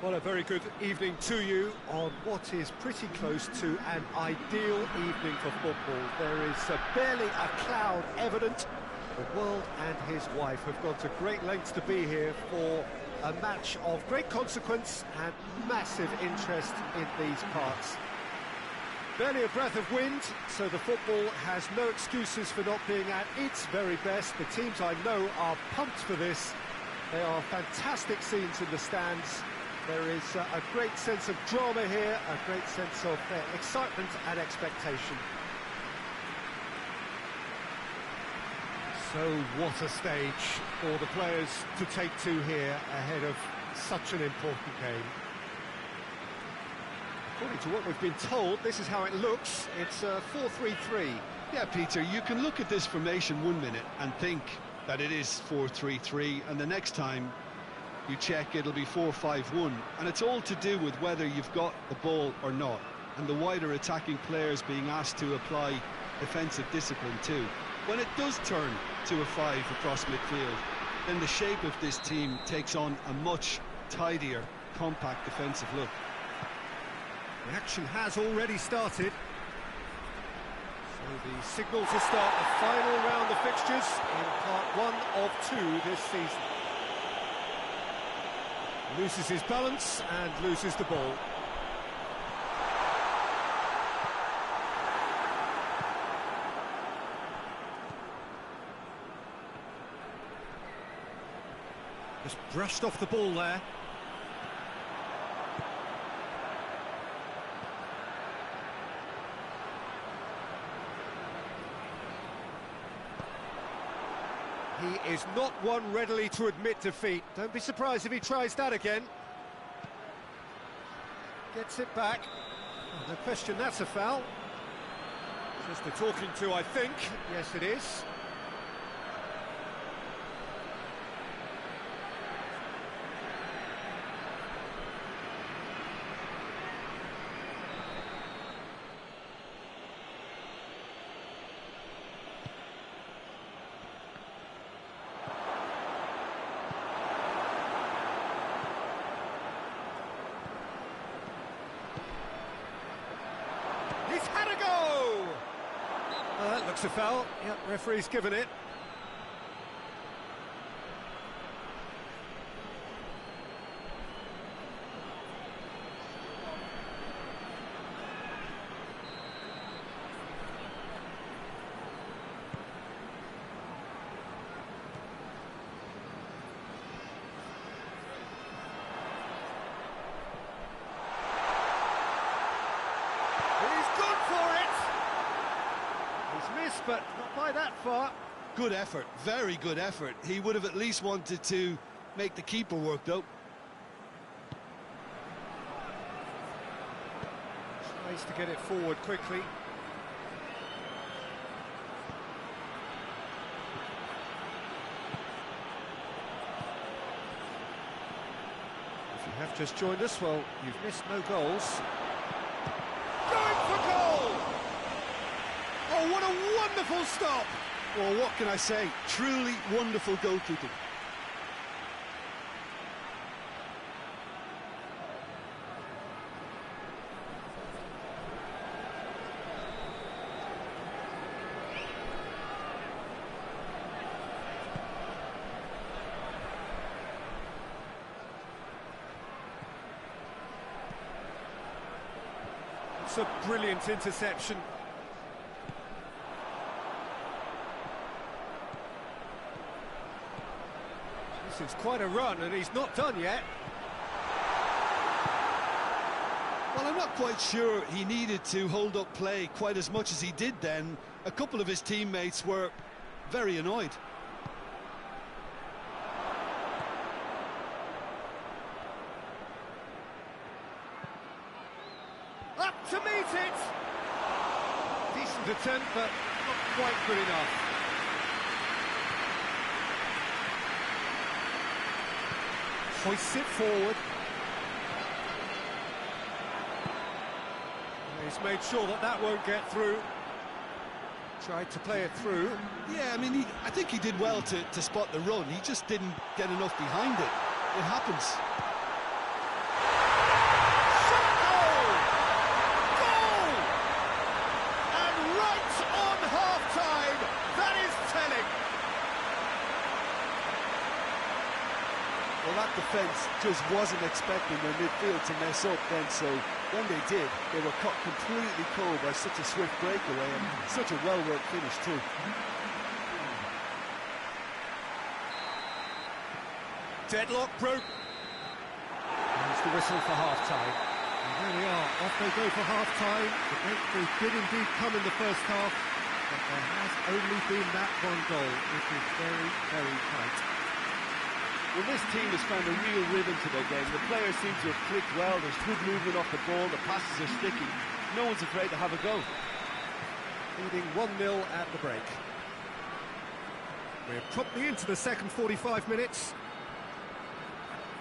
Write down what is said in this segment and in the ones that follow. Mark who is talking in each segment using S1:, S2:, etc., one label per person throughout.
S1: Well, a very good evening to you on what is pretty close to an ideal evening for football. There is barely a cloud evident. The world and his wife have gone to great lengths to be here for a match of great consequence and massive interest in these parts. Barely a breath of wind, so the football has no excuses for not being at its very best. The teams I know are pumped for this. There are fantastic scenes in the stands. There is a great sense of drama here, a great sense of excitement and expectation. So what a stage for the players to take to here ahead of such an important game. According to what we've been told, this is how it looks. It's 4-3-3.
S2: Yeah, Peter, you can look at this formation 1 minute and think that it is 4-3-3, and the next time you check, it'll be 4-5-1, and it's all to do with whether you've got the ball or not, and the wider attacking players being asked to apply defensive discipline too. When it does turn to a 5 across midfield, then the shape of this team takes on a much tidier, compact defensive look.
S1: The action has already started. So the signal to start the final round of fixtures in part 1 of 2 this season. Loses his balance and loses the ball. Just brushed off the ball there. He is not one readily to admit defeat. Don't be surprised if he tries that again. Gets it back. Oh, no question, that's a foul. Just a talking to, I think. Yes, it is. He's had a go! That looks a foul. Yep, referee's given it. But not by that far.
S2: Good effort, very good effort. He would have at least wanted to make the keeper work, though.
S1: Tries to get it forward quickly. If you have just joined us, well, you've missed no goals. Going for goal! Oh, what a wonderful stop!
S2: Well, what can I say? Truly wonderful goalkeeping.
S1: It's a brilliant interception. It's quite a run, and he's not done yet.
S2: Well, I'm not quite sure he needed to hold up play quite as much as he did then. A couple of his teammates were very annoyed.
S1: Up to meet it! Decent attempt, but not quite good enough. Hoists it forward. He's made sure that that won't get through. Tried to play it through.
S2: Yeah, I mean, I think he did well to spot the run. He just didn't get enough behind it. It happens. that defence just wasn't expecting their midfield to mess up then, so when they did, they were caught completely cold by such a swift breakaway and such a well-worked finish too.
S1: Deadlock broke. There's the whistle for half-time. And there we are, off they go for half-time. The breakthrough did indeed come in the first half, but there has only been that one goal. It is very, very tight.
S3: Well, this team has found a real rhythm to their game. The players seem to have clicked well. There's good movement off the ball. The passes are sticky. No one's afraid to have a go.
S1: Leading 1-0 at the break. We're promptly into the second 45 minutes.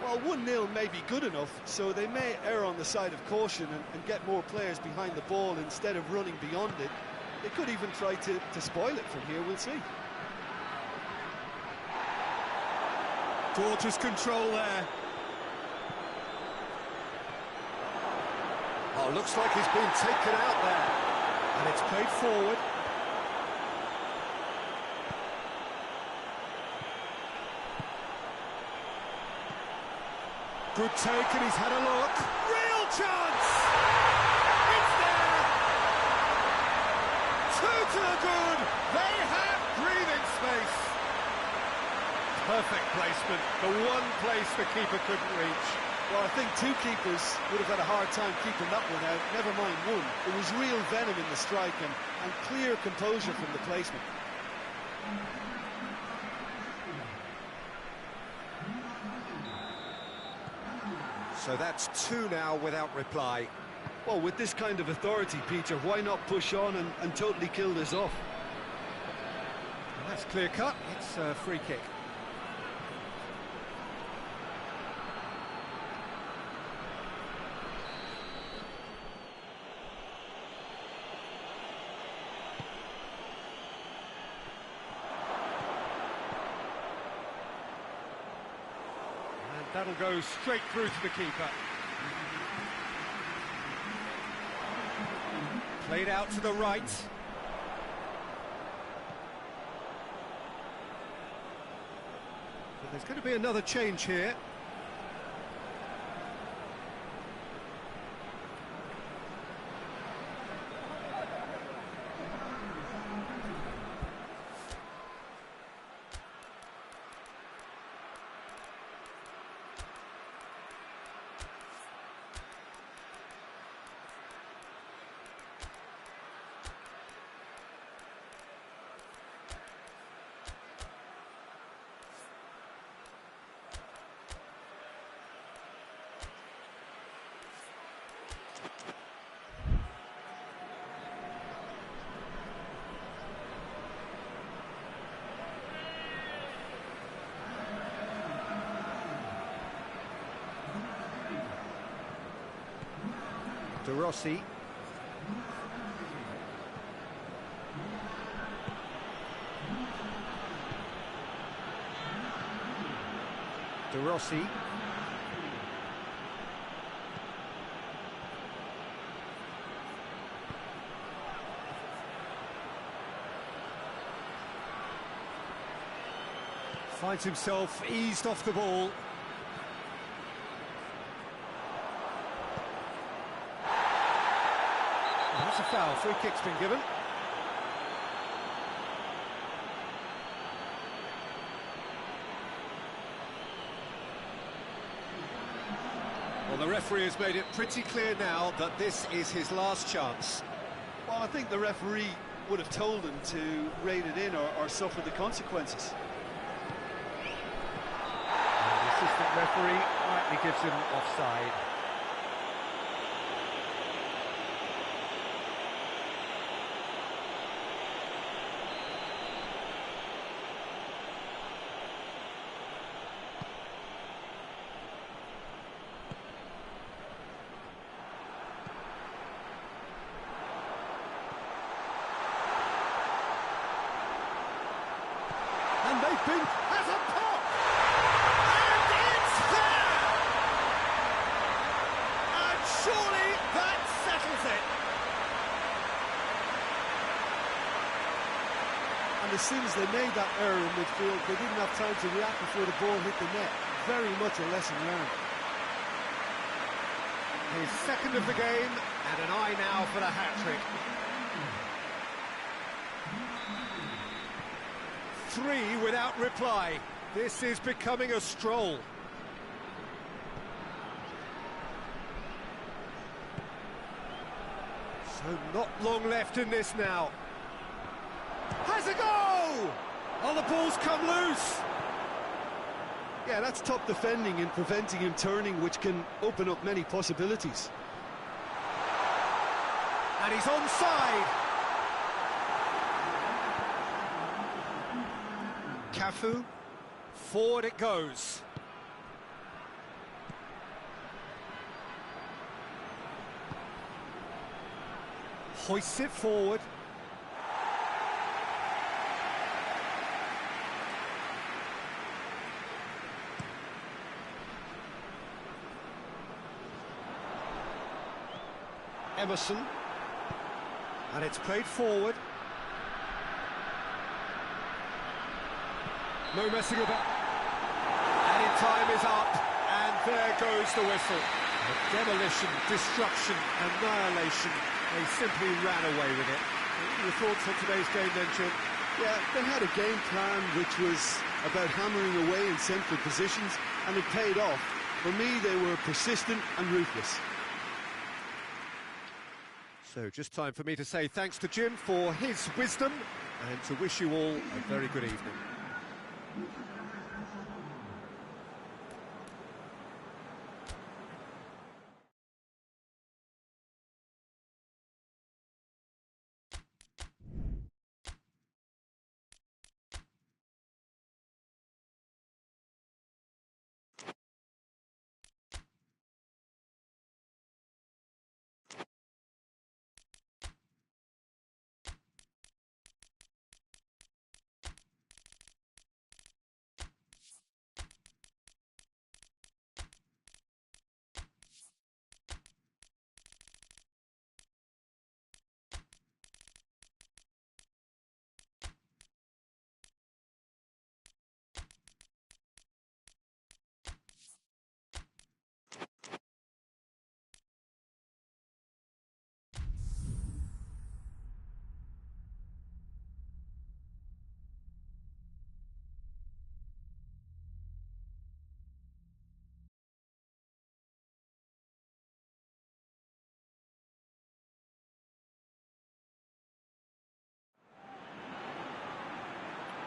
S2: Well, 1-0 may be good enough, so they may err on the side of caution and get more players behind the ball instead of running beyond it. They could even try to spoil it from here, we'll see.
S1: Gorgeous control there. Oh, looks like he's been taken out there. And it's played forward. Good take, and he's had a look. Real chance! It's there! Two to the good! They have breathing space. Perfect placement, the one place the keeper couldn't reach.
S2: Well, I think two keepers would have had a hard time keeping that one out, never mind one. It was real venom in the strike and clear composure from the placement.
S1: So that's two now without reply.
S2: Well, with this kind of authority, Peter, why not push on and totally kill this off?
S1: And that's clear cut, it's a free kick. That'll go straight through to the keeper. Played out to the right. But there's going to be another change here. De Rossi. De Rossi. Finds himself eased off the ball. That's a foul. Free kick's been given. Well, the referee has made it pretty clear now that this is his last chance.
S2: Well, I think the referee would have told him to rein it in or suffer the consequences.
S1: And the assistant referee rightly gives him offside. And they've been as a pop! And it's there! And surely that settles it!
S2: And as soon as they made that error in midfield, they didn't have time to react before the ball hit the net.
S3: very much a lesson learned.
S1: His second of the game, and an eye now for the hat-trick. 3 without reply. This is becoming a stroll. So not long left in this now. Has a go! Oh, the ball's come loose.
S2: Yeah, that's top defending and preventing him turning, which can open up many possibilities.
S1: And he's onside. Cafu, forward it goes. Hoists it forward. Emerson. And it's played forward. No messing about. And time is up, and there goes the whistle. Demolition, destruction, annihilation. They simply ran away with it. Your thoughts on today's game then, Jim?
S2: Yeah, they had a game plan which was about hammering away in central positions, and it paid off. For me, they were persistent and ruthless.
S1: So just time for me to say thanks to Jim for his wisdom, and to wish you all a very good evening.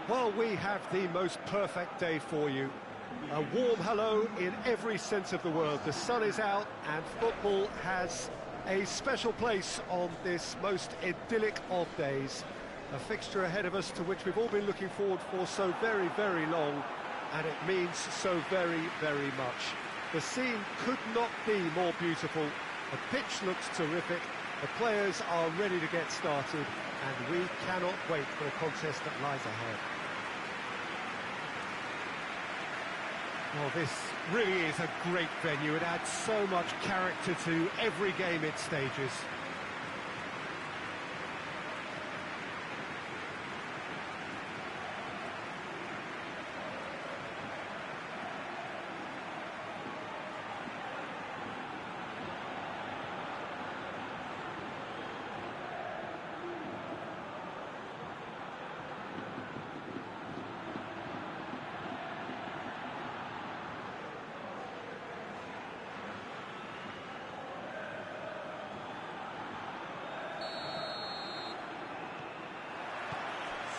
S1: Well, we have the most perfect day for you. A warm hello in every sense of the word. The sun is out and football has a special place on this most idyllic of days. A fixture ahead of us to which we've all been looking forward for so very, very long, and it means so very, very much. The scene could not be more beautiful. The pitch looks terrific. The players are ready to get started, and we cannot wait for the contest that lies ahead. Well, this really is a great venue. It adds so much character to every game it stages.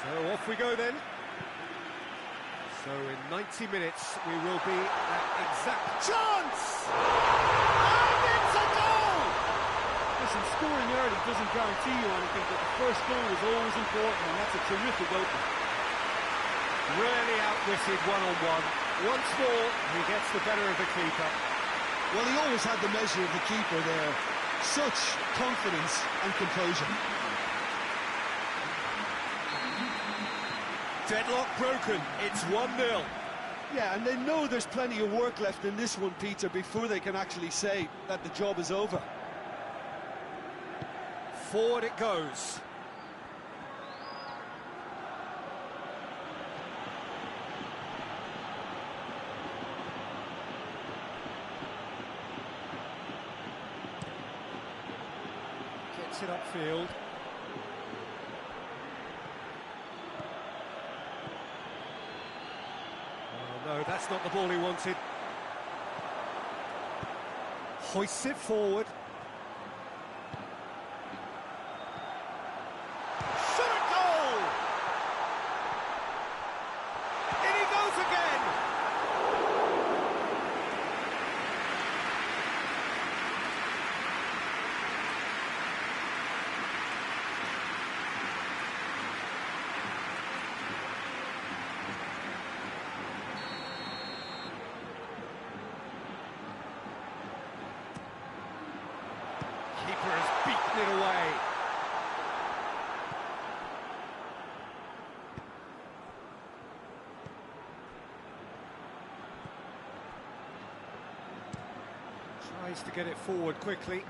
S1: So off we go then. So in 90 minutes we will be at exact chance! And it's a goal!
S3: Listen, scoring early doesn't guarantee you anything, but the first goal is always important, and that's a terrific opening.
S1: Really outwitted one-on-one. Once more, he gets the better of the keeper.
S2: Well, he always had the measure of the keeper there. Such confidence and composure.
S1: Deadlock broken, it's 1-0.
S2: Yeah, and they know there's plenty of work left in this one, Peter, before they can actually say that the job is over.
S1: Forward it goes. it upfield. Oh no, that's not the ball he wanted. Hoists it forward. Shot at goal! In he goes again! Keeper has beaten it away. Tries to get it forward quickly.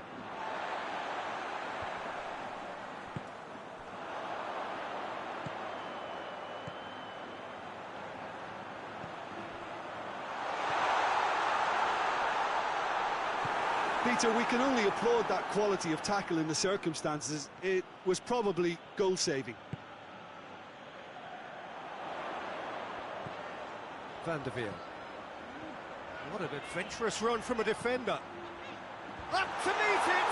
S2: Peter, we can only applaud that quality of tackle in the circumstances. It was probably goal-saving.
S1: Van der Veer. What an adventurous run from a defender. Up to meet it!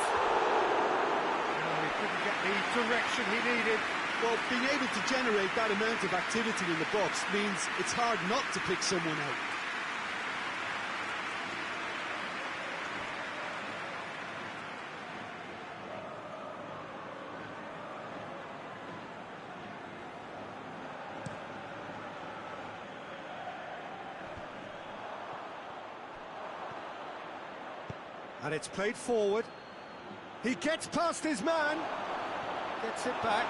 S1: No, he couldn't get the direction he needed.
S2: Well, being able to generate that amount of activity in the box means it's hard not to pick someone out.
S1: And it's played forward. He gets past his man. Gets it back.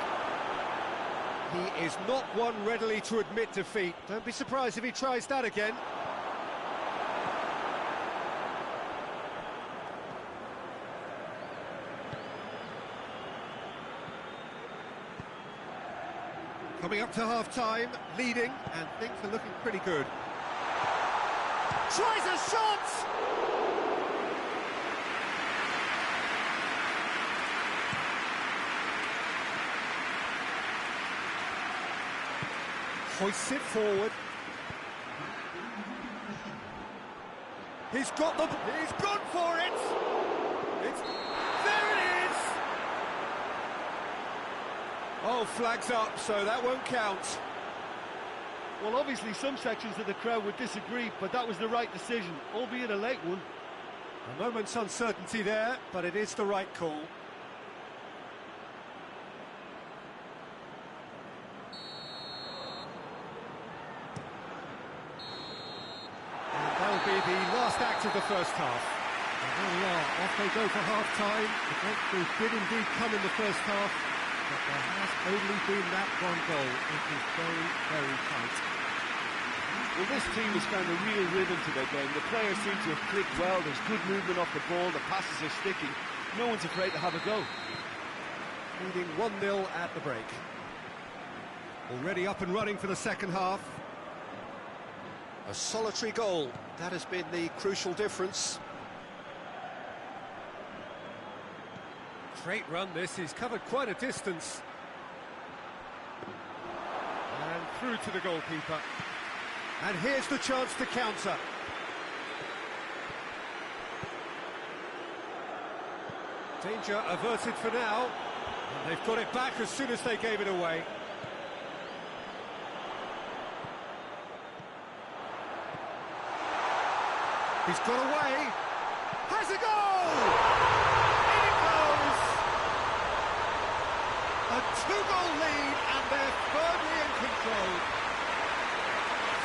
S1: He is not one readily to admit defeat. Don't be surprised if he tries that again. Coming up to half-time, leading, and things are looking pretty good. Tries a shot! Hoists it forward. He's got the... He's gone for it! There it is! Oh, flags up, so that won't count.
S3: Well, obviously some sections of the crowd would disagree, but that was the right decision, albeit a late one.
S1: A moment's uncertainty there, but it is the right call. Be the last act of the first half. And there we are, off they go for half-time. The breakthrough did indeed come in the first half, but there has only been that one goal. It is very, very tight.
S3: Well, this team has found a real rhythm to their game. The players seem to have clicked well, there's good movement off the ball, the passes are sticking. No one's afraid to have a go.
S1: Leading 1-0 at the break. Already up and running for the second half. A solitary goal, that has been the crucial difference. Great run this, he's covered quite a distance. And through to the goalkeeper. And here's the chance to counter. Danger averted for now. And they've got it back as soon as they gave it away. He's got away, has a goal! In it goes! A two-goal lead, and they're firmly in control.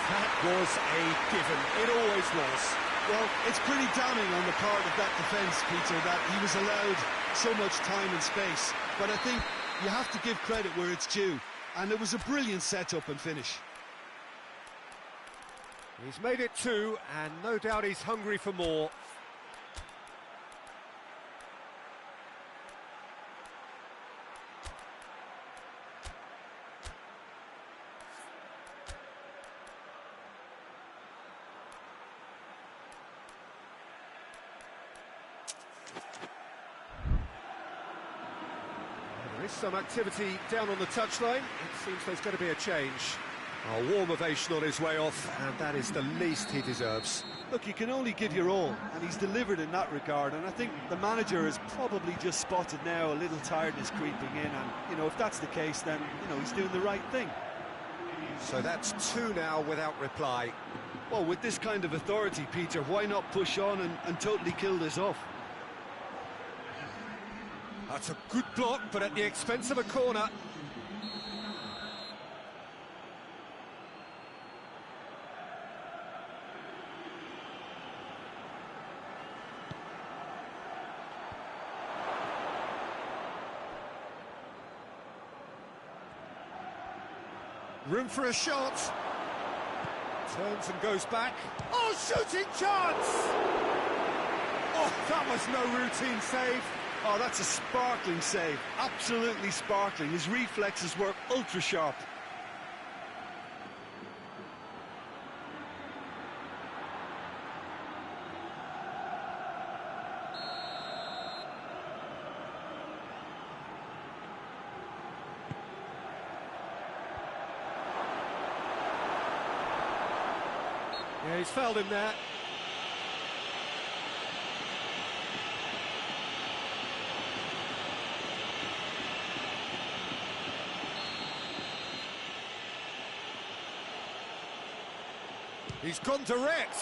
S1: That was a given, it always was.
S2: Well, it's pretty damning on the part of that defence, Peter, that he was allowed so much time and space. But I think you have to give credit where it's due, and it was a brilliant set-up and finish.
S1: He's made it 2, and no doubt he's hungry for more. There is some activity down on the touchline. It seems there's going to be a change. A warm ovation on his way off, and that is the least he deserves.
S2: Look, you can only give your all, and he's delivered in that regard, and I think the manager has probably just spotted now a little tiredness creeping in, and, you know, if that's the case, then, you know, he's doing the right thing.
S1: So that's 2 now without reply.
S2: Well, with this kind of authority, Peter, why not push on and totally kill this off?
S1: That's a good block, but at the expense of a corner. Room for a shot. Turns and goes back. Oh, shooting chance! Oh, that was no routine save.
S2: Oh, that's a sparkling save. Absolutely sparkling. His reflexes were ultra sharp.
S1: Yeah, he's fouled him there. He's gone direct.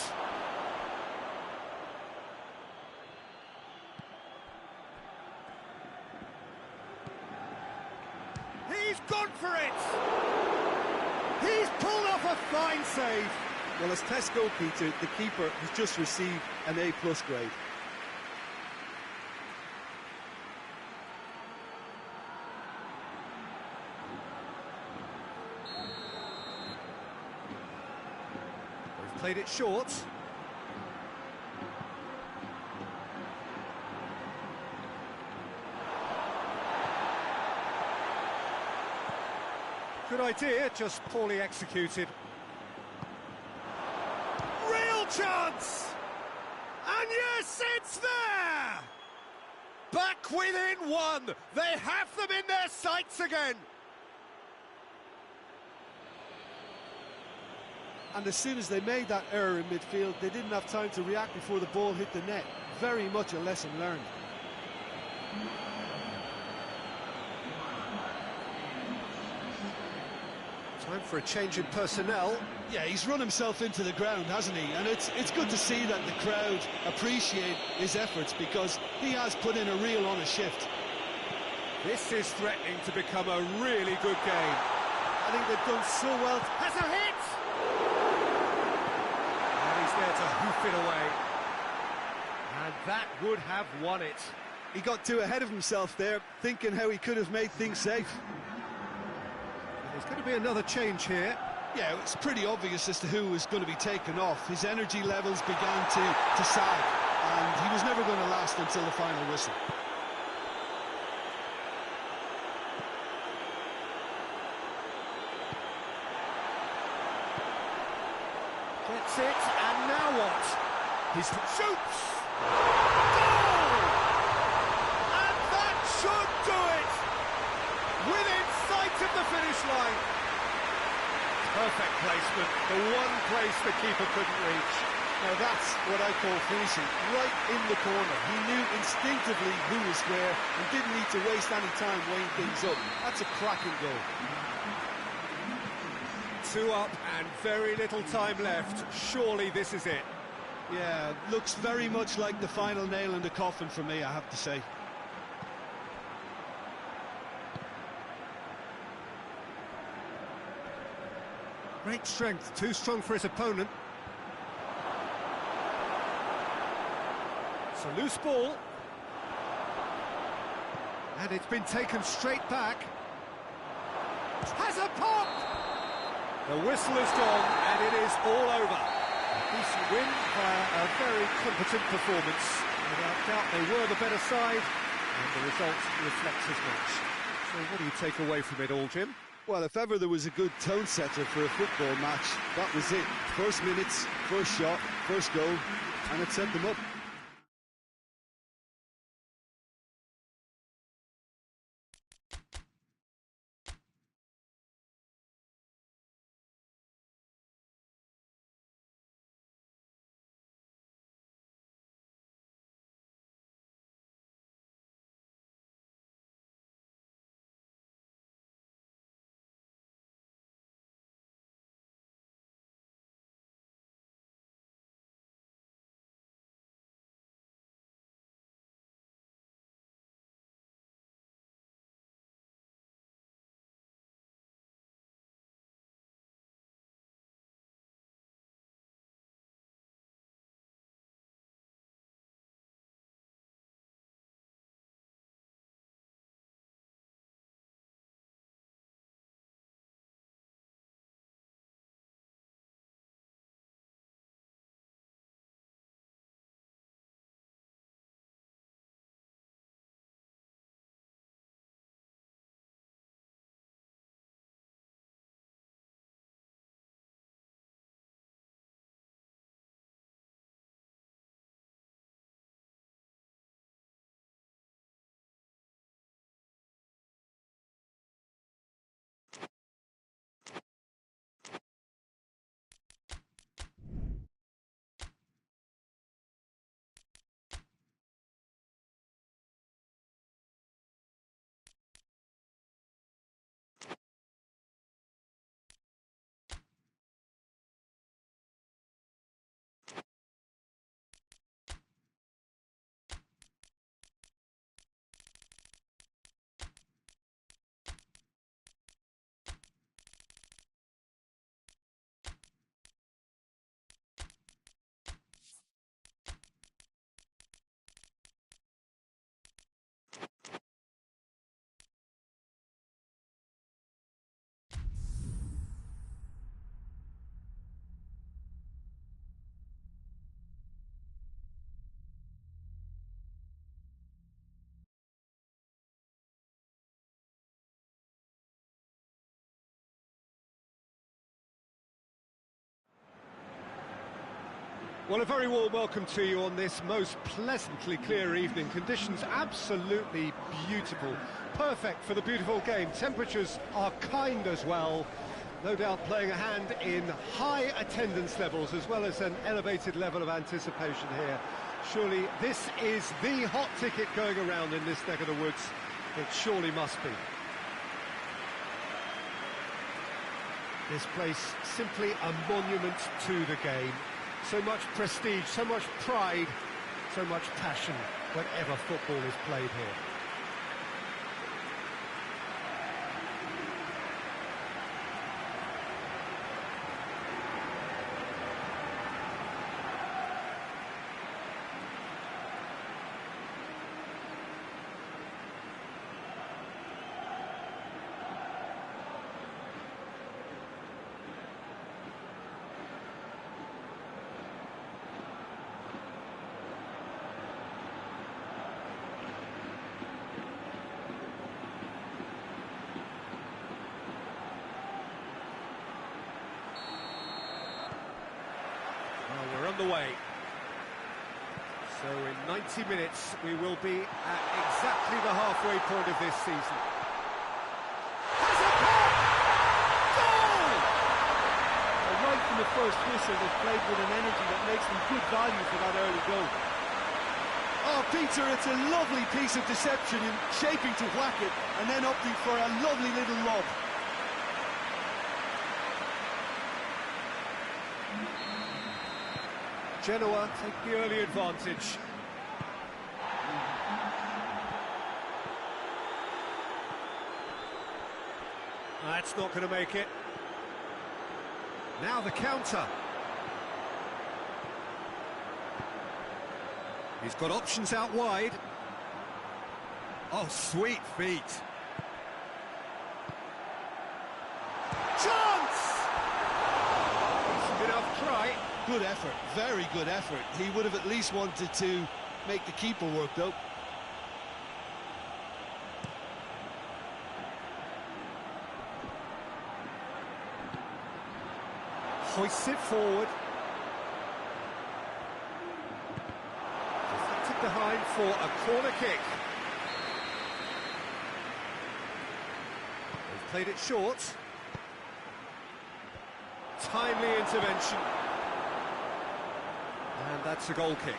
S1: He's gone for it. He's pulled off a fine save.
S2: Well, as tests go, Peter, the keeper has just received an A+ grade.
S1: They've played it short. Good idea, just poorly executed. Chance! And yes, it's there! Back within 1! They have them in their sights again!
S2: And as soon as they made that error in midfield, they didn't have time to react before the ball hit the net. Very much a lesson learned.
S1: Time for a change in personnel.
S2: Yeah, he's run himself into the ground, hasn't he? And it's good to see that the crowd appreciate his efforts, because he has put in a real honest shift.
S1: This is threatening to become a really good game.
S2: I think they've done so well.
S1: Has a hit! And he's there to hoof it away. And that would have won it.
S2: He got too ahead of himself there, thinking how he could have made things safe.
S1: There's going to be another change here.
S2: Yeah, it's pretty obvious as to who was going to be taken off. His energy levels began to sag, and he was never going to last until the final whistle.
S1: Gets it, and now what? He shoots! Goal! And that should do it! Within sight of the finish line. Perfect placement, the one place the keeper couldn't reach.
S2: Now that's what I call finishing, right in the corner. He knew instinctively who was where and didn't need to waste any time weighing things up. That's a cracking goal.
S1: 2 up and very little time left. Surely this is it.
S2: Yeah, looks very much like the final nail in the coffin for me, I have to say.
S1: Great strength, too strong for his opponent. It's a loose ball. And it's been taken straight back. Has a pop! The whistle is gone, and it is all over. A decent win via a very competent performance. Without doubt, they were the better side, and the result reflects as much. So what do you take away from it all, Jim?
S2: Well, if ever there was a good tone setter for a football match, that was it. First minutes, first shot, first goal, and it set them up.
S1: Well, a very warm welcome to you on this most pleasantly clear evening. Conditions absolutely beautiful, perfect for the beautiful game. Temperatures are kind as well, no doubt playing a hand in high attendance levels as well as an elevated level of anticipation here. Surely this is the hot ticket going around in this neck of the woods. It surely must be. This place simply a monument to the game. So much prestige, so much pride, so much passion whenever football is played here. We're on the way. So in 90 minutes we will be at exactly the halfway point of this season. Has a pop! Goal!
S3: Well, right from the first whistle, they've played with an energy that makes them good value for that early goal.
S2: Oh, Peter, it's a lovely piece of deception in shaping to whack it and then opting for a lovely little lob.
S1: Genoa take the early advantage. That's not going to make it. Now the counter. He's got options out wide. Oh, sweet feet. Chance! Decent enough try.
S2: Good effort, very good effort. He would have at least wanted to make the keeper work, though.
S1: Hoists it forward. Deflected behind for a corner kick. They've played it short. Timely intervention. And that's a goal kick.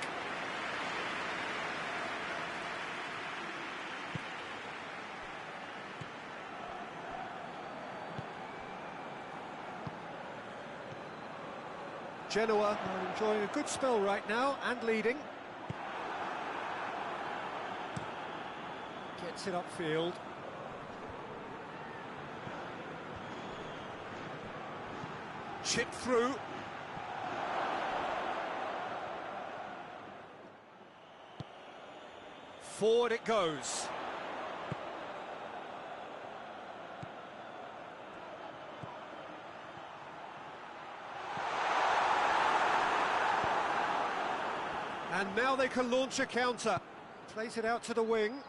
S1: Genoa are enjoying a good spell right now and leading. Gets it upfield. Chip through. Forward it goes. And now they can launch a counter. Plays it out to the wing.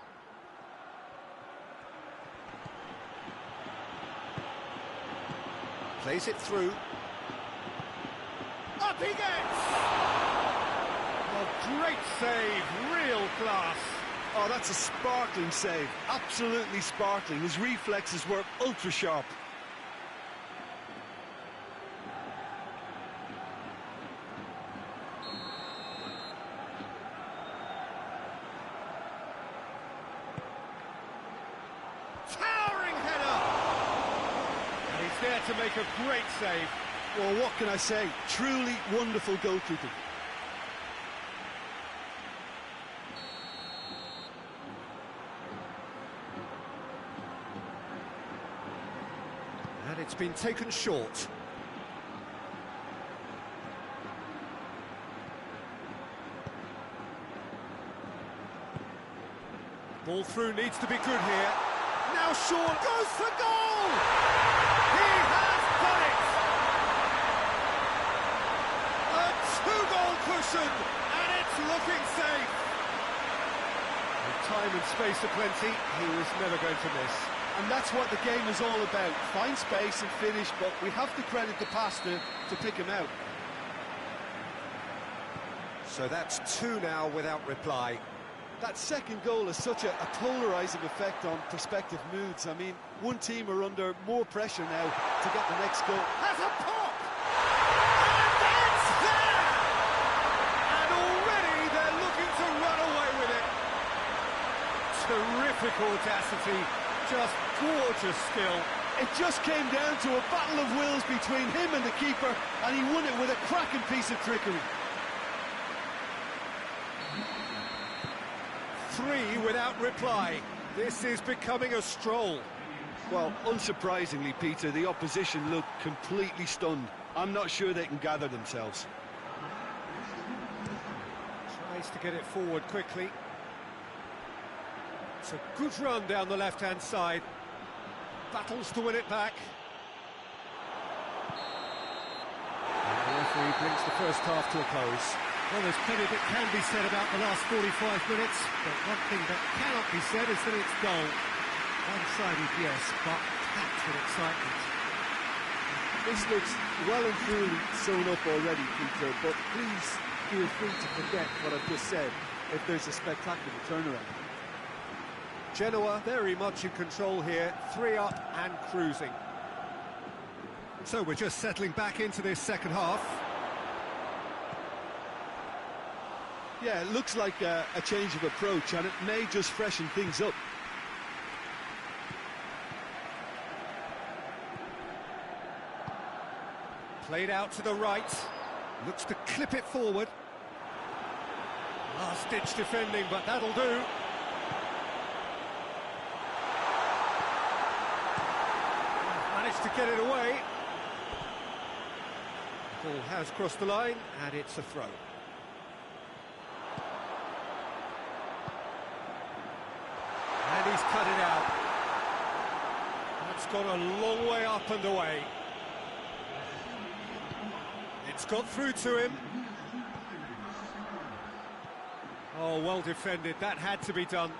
S1: Plays it through. Up he gets! A great save, real class.
S2: Oh, that's a sparkling save. Absolutely sparkling. His reflexes were ultra sharp.
S1: Towering header! And he's there to make a great save.
S2: Well, what can I say? Truly wonderful goalkeeping.
S1: And it's been taken short. Ball through needs to be good here. Now Sean goes for goal! He has done it! A two-goal cushion, and it's looking safe. With time and space aplenty, he was never going to miss.
S2: And that's what the game is all about. Find space and finish, but we have to credit the passer to pick him out.
S1: So that's two now without reply.
S2: That second goal has such a polarising effect on prospective moods. I mean, one team are under more pressure now to get the next goal.
S1: Has a pop! And that's there! And already they're looking to run away with it. Terrific audacity, just gorgeous skill.
S2: It just came down to a battle of wills between him and the keeper, and he won it with a cracking piece of trickery.
S1: 3 without reply. This is becoming a stroll.
S2: Well, unsurprisingly, Peter, the opposition look completely stunned. I'm not sure they can gather themselves.
S1: Tries to get it forward quickly. It's a good run down the left-hand side. Battles to win it back. And the referee brings the first half to a close. Well, there's plenty that can be said about the last 45 minutes, but one thing that cannot be said is that it's dull. One-sided, yes, but packed with excitement.
S4: This looks well and truly sewn up already, Peter, but please feel free to forget what I've just said if there's a spectacular turnaround.
S1: Genoa very much in control here, 3 up and cruising. So we're just settling back into this second half.
S2: Yeah, it looks like a change of approach, and it may just freshen things up.
S1: Played out to the right, looks to clip it forward. Last-ditch defending, but that'll do. Managed to get it away. Ball has crossed the line, and it's a throw. And he's cut it out. That's gone a long way up and away. It's got through to him. Oh, well defended. That had to be done.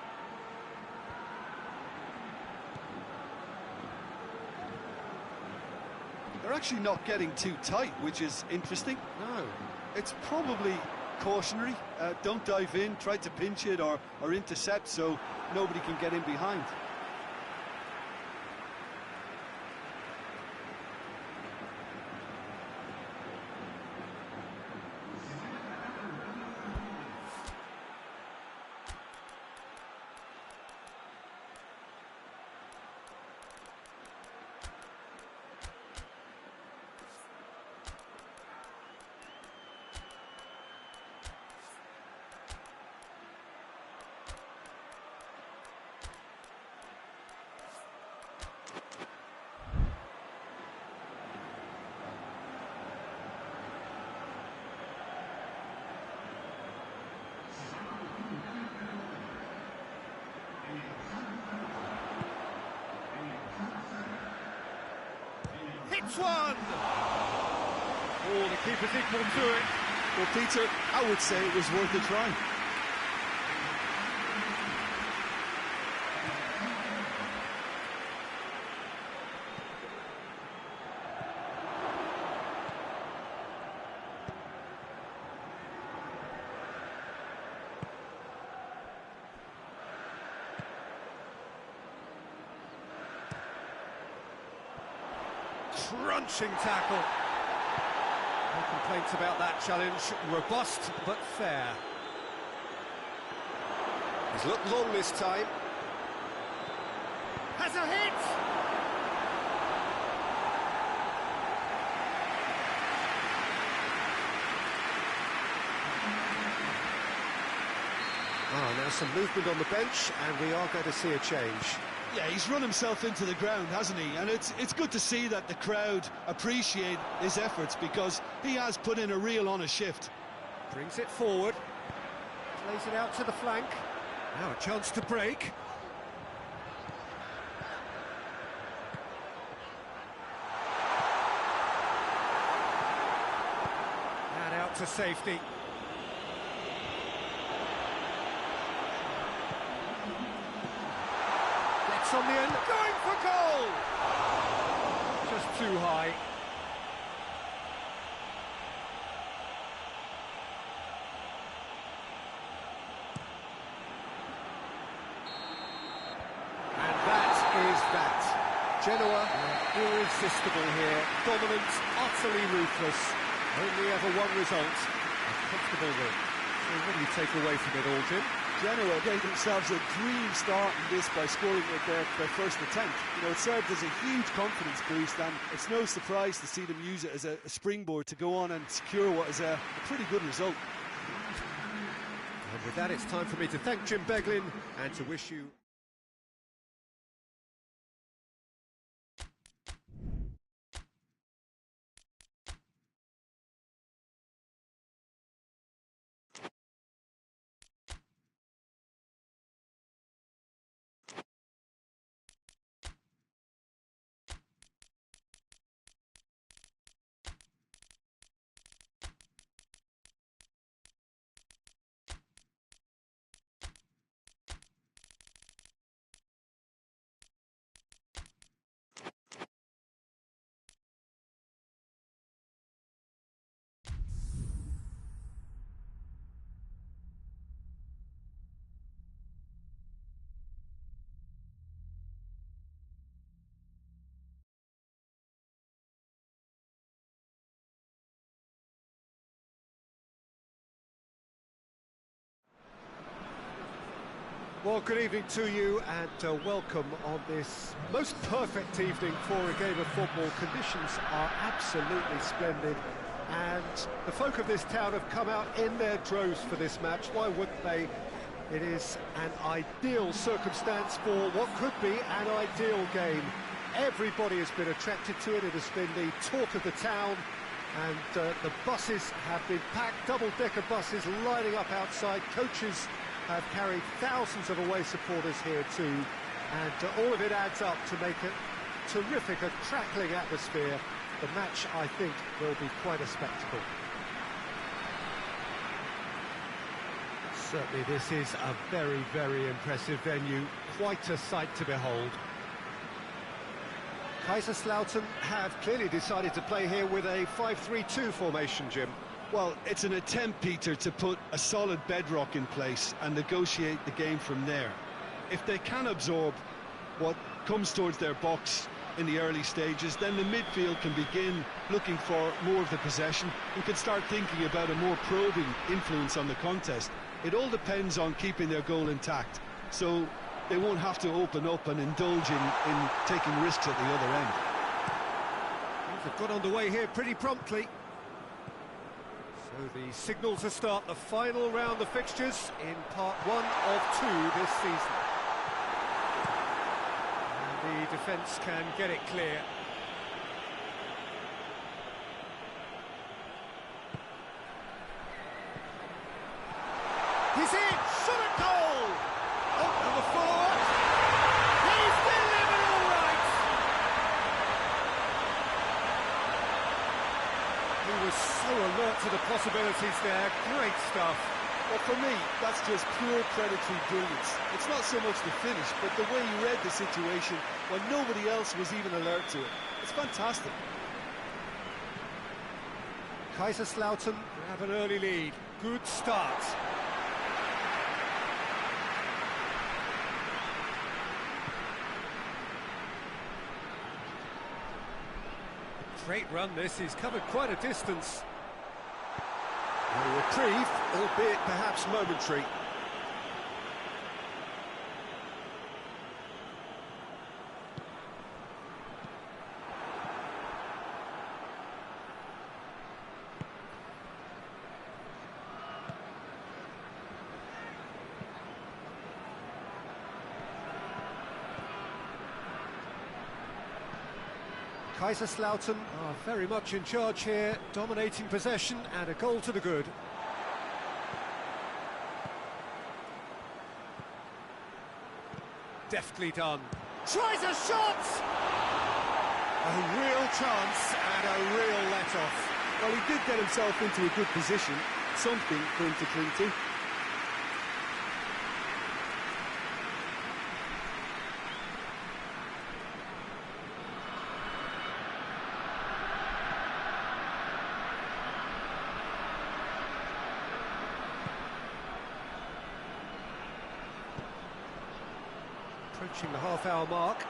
S2: They're actually not getting too tight, which is interesting.
S1: No.
S2: It's probably cautionary. Don't dive in, try to pinch it or intercept so nobody can get in behind.
S1: Hits one! Oh, the keeper's equal to it.
S2: Well, Peter, I would say it was worth a try.
S1: Crunching tackle. No complaints about that challenge. Robust but fair. He's looked long this time. Has a hit! Now some movement on the bench, and we are going to see a change.
S2: Yeah, he's run himself into the ground, hasn't he? And it's good to see that the crowd appreciate his efforts because he has put in a real honest shift.
S1: Brings it forward. Plays it out to the flank. Now a chance to break. And out to safety. On the end, going for goal! Just too high. Genoa, irresistible here, dominant, utterly ruthless, only ever one result, a comfortable win. So what do you take away from it all, Jim?
S4: Genoa gave themselves a dream start in this by scoring with their first attempt. You know, it served as a huge confidence boost, and it's no surprise to see them use it as a springboard to go on and secure what is a pretty good result.
S1: And with that, it's time for me to thank Jim Beglin and to wish you... Well, good evening to you and welcome on this most perfect evening for a game of football. Conditions are absolutely splendid and the folk of this town have come out in their droves for this match. Why wouldn't they? It is an ideal circumstance for what could be an ideal game. Everybody has been attracted to it. It has been the talk of the town, and the buses have been packed, double-decker buses lining up outside. Coaches have carried thousands of away supporters here too, and all of it adds up to make it terrific, a crackling atmosphere. The match, I think, will be quite a spectacle. Certainly this is a very, very impressive venue, quite a sight to behold. Kaiserslautern have clearly decided to play here with a 5-3-2 formation, Jim.
S2: Well, it's an attempt, Peter, to put a solid bedrock in place and negotiate the game from there. If they can absorb what comes towards their box in the early stages, then the midfield can begin looking for more of the possession and can start thinking about a more probing influence on the contest. It all depends on keeping their goal intact, so they won't have to open up and indulge in taking risks at the other end.
S1: They've got underway here pretty promptly. So the signal to start the final round of fixtures in part 1 of 2 this season. And the defence can get it clear. He's in! Shot at goal! Oh, and the follow-up! He's delivered all right! He was so alert to the possibilities there. Great stuff.
S4: Well, for me, that's just pure predatory brilliance. It's not so much the finish, but the way he read the situation when nobody else was even alert to it. It's fantastic.
S1: Kaiserslautern have an early lead. Good start. Great run this, he's covered quite a distance. A reprieve, albeit perhaps momentary. Kaiserslautern are very much in charge here, dominating possession and a goal to the good. Deftly done. Tries a shot! A real chance and a real let-off.
S4: Well, he did get himself into a good position, something for him to cling to.
S1: Approaching the half-hour mark.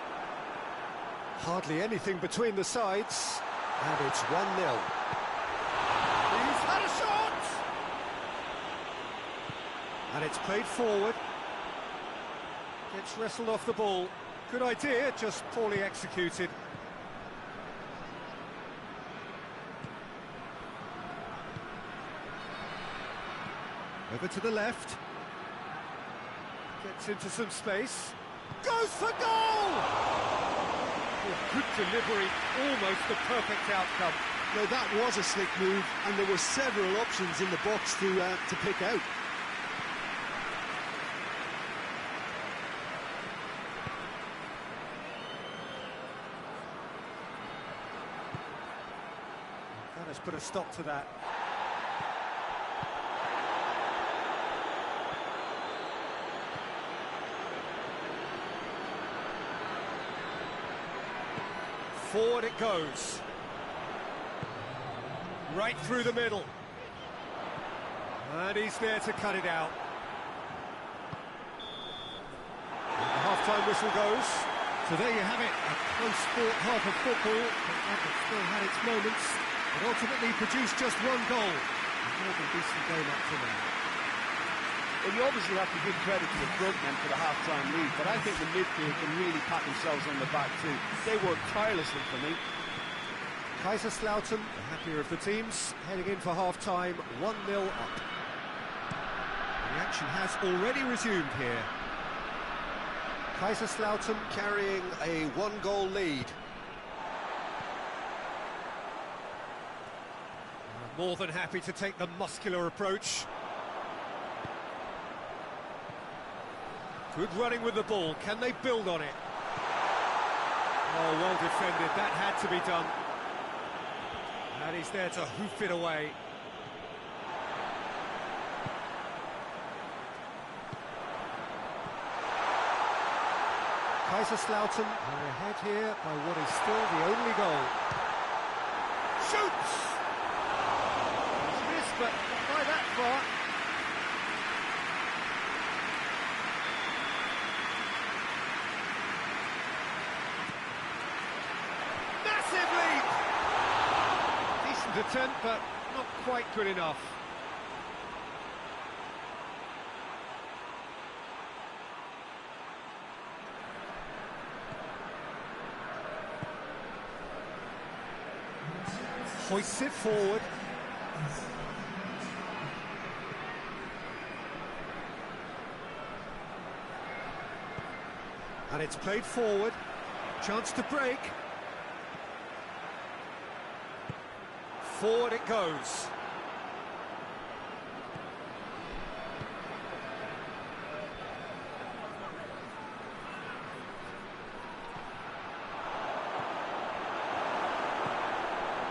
S1: Hardly anything between the sides, and it's 1-0. He's had a shot! And it's played forward. Gets wrestled off the ball. Good idea, just poorly executed. Over to the left. Gets into some space. Goes for goal! Oh, good delivery, almost the perfect outcome.
S2: No, that was a slick move, and there were several options in the box to pick out.
S1: That has put a stop to that. Forward it goes. Right through the middle. And he's there to cut it out. The half-time whistle goes. So there you have it, a close-fought half of football, but that has still had its moments, but ultimately produced just one goal. A more than decent game up to now.
S3: Well, you obviously have to give credit to the front men for the half-time lead, but I think the midfield can really pat themselves on the back too. They worked tirelessly for me.
S1: Kaiserslautern, the happier of the teams, heading in for half-time, 1-0 up. The action has already resumed here. Kaiserslautern carrying a one-goal lead. More than happy to take the muscular approach. Good running with the ball, can they build on it? Oh, well defended, that had to be done. And he's there to hoof it away. Kaiserslautern are ahead here by what is still the only goal. Shoots! He's missed, but not by that far. Massive lead! Decent attempt, but not quite good enough. Hoists it forward. And it's played forward. Chance to break. Forward it goes.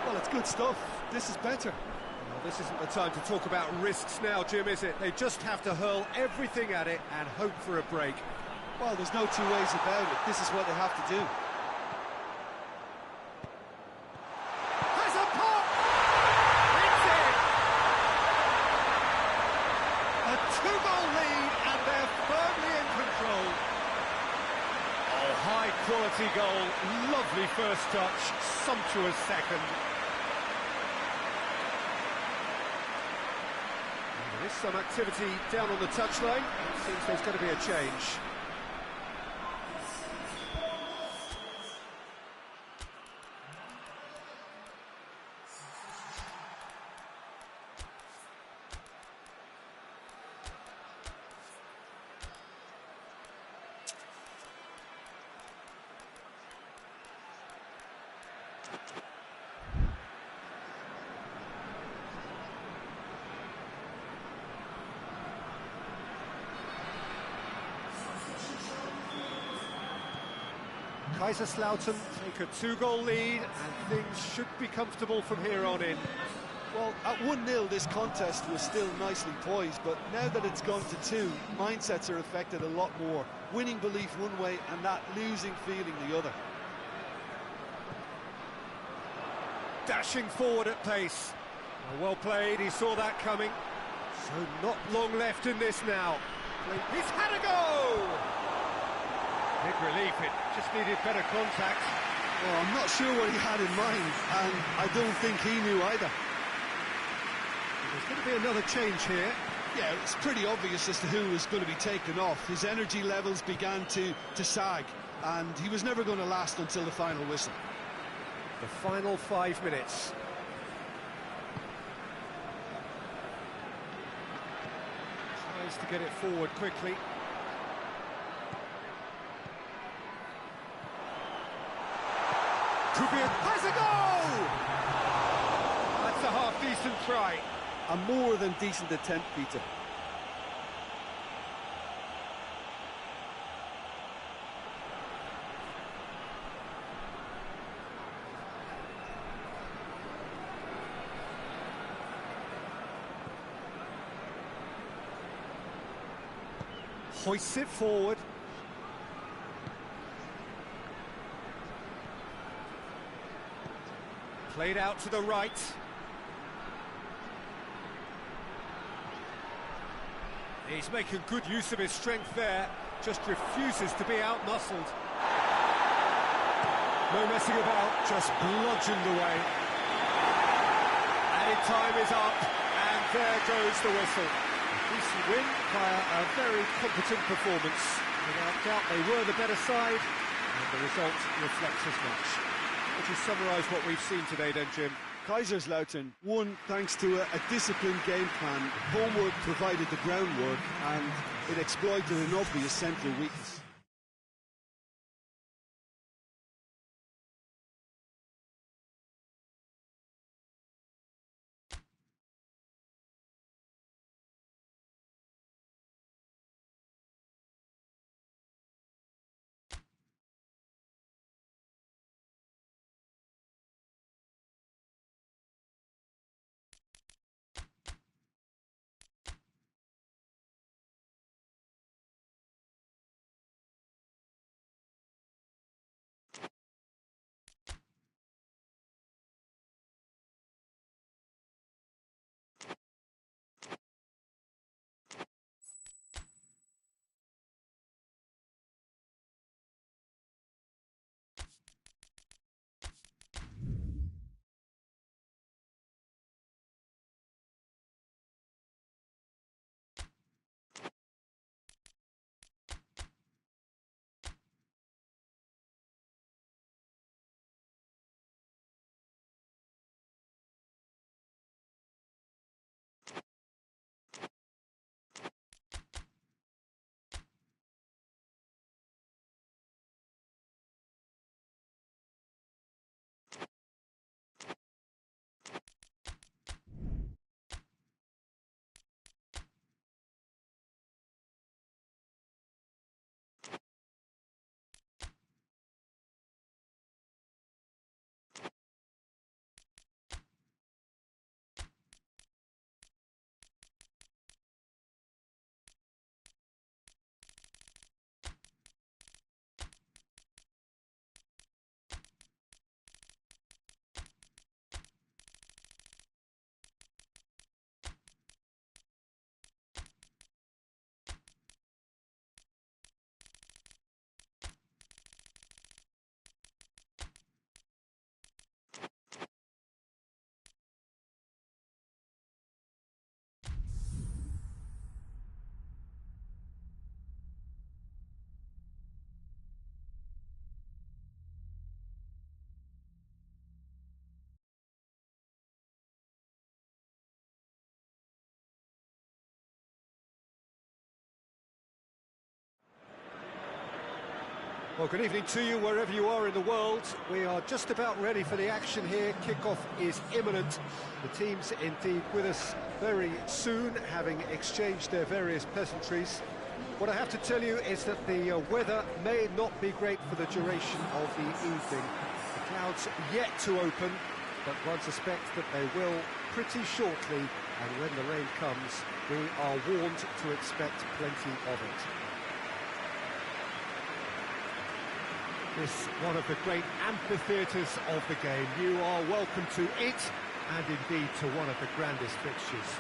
S2: Well, it's good stuff. This is better.
S1: Well, this isn't the time to talk about risks now, Jim, is it? They just have to hurl everything at it and hope for a break.
S2: Well, there's no two ways about it. This is what they have to do.
S1: Has a pop! It's in! A two-goal lead and they're firmly in control. Oh, high-quality goal. Lovely first touch. Sumptuous second. There is some activity down on the touchline. It seems there's going to be a change. Kaiserslautern take a two-goal lead and things should be comfortable from here on in.
S4: Well, at 1-0 this contest was still nicely poised, but now that it's gone to 2, mindsets are affected a lot more. Winning belief one way and that losing feeling the other.
S1: Dashing forward at pace. Well played, he saw that coming. So not long left in this now. He's had a go! Big relief, it just needed better contact.
S2: Oh, I'm not sure what he had in mind, and I don't think he knew either.
S1: There's going to be another change here.
S2: Yeah, it's pretty obvious as to who was going to be taken off. His energy levels began to sag, and he was never going to last until the final whistle.
S1: The final 5 minutes. Tries to get it forward quickly. Could be has a goal! That's a half-decent try.
S3: A more than decent attempt, Peter.
S1: Hoists it forward. Played out to the right. He's making good use of his strength there, just refuses to be out-muscled. No messing about, just bludgeoned away. Added time is up, and there goes the whistle. A decent win via a very competent performance. Without doubt, they were the better side, and the result reflects as much. Would you summarise what we've seen today then, Jim?
S4: Kaiserslautern won thanks to a disciplined game plan. Homework provided the groundwork, and it exploited an obvious central weakness.
S1: Well, good evening to you, wherever you are in the world. We are just about ready for the action here. Kickoff is imminent. The teams indeed with us very soon, having exchanged their various pleasantries. What I have to tell you is that the weather may not be great for the duration of the evening. The clouds yet to open, but one suspects that they will pretty shortly, and when the rain comes, we are warned to expect plenty of it. This one of the great amphitheatres of the game. You are welcome to it, and indeed to one of the grandest fixtures.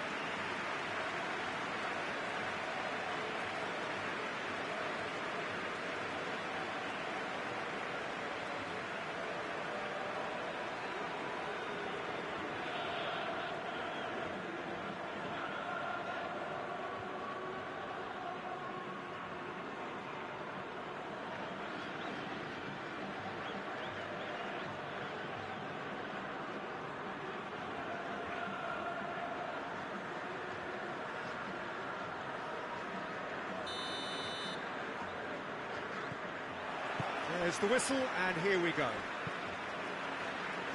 S1: There's the whistle, and here we go.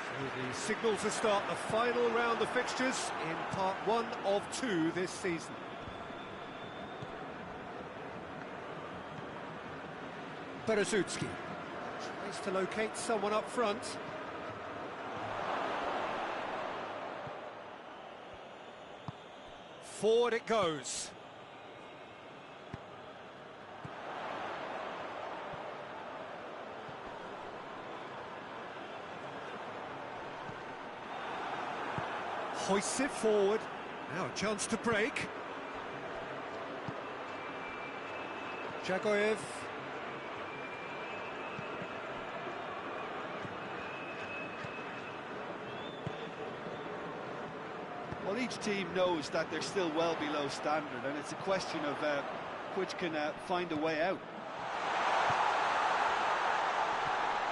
S1: So the signal to start the final round of fixtures in part 1 of 2 this season. Berezutski tries to locate someone up front. Forward it goes. Hoists it forward. Now a chance to break. Jagoyev.
S2: Well, each team knows that they're still well below standard, and it's a question of which can find a way out.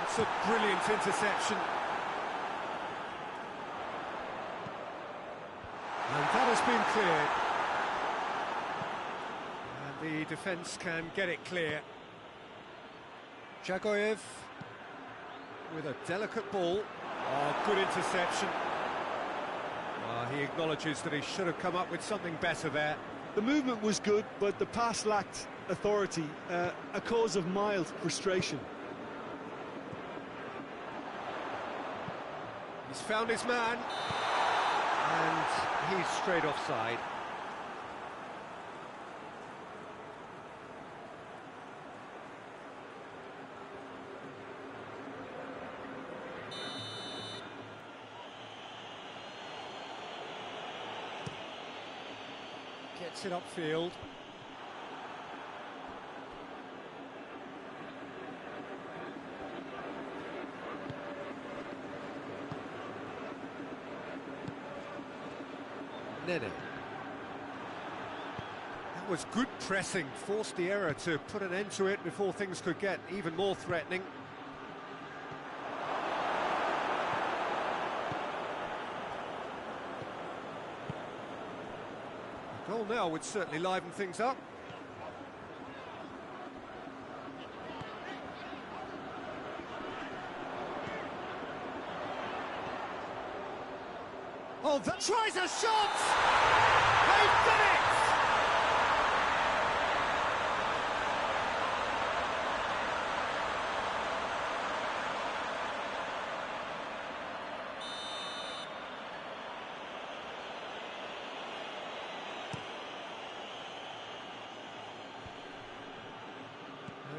S1: It's a brilliant interception. And that has been cleared. And the defence can get it clear. Jagoyev with a delicate ball. Oh, good interception. He acknowledges that he should have come up with something better there.
S4: The movement was good, but the pass lacked authority, a cause of mild frustration.
S1: He's found his man, and he's straight offside. Gets it upfield. Nene. That was good pressing, forced the error to put an end to it before things could get even more threatening. Goal now would certainly liven things up. Oh, that tries a shot! They've done it!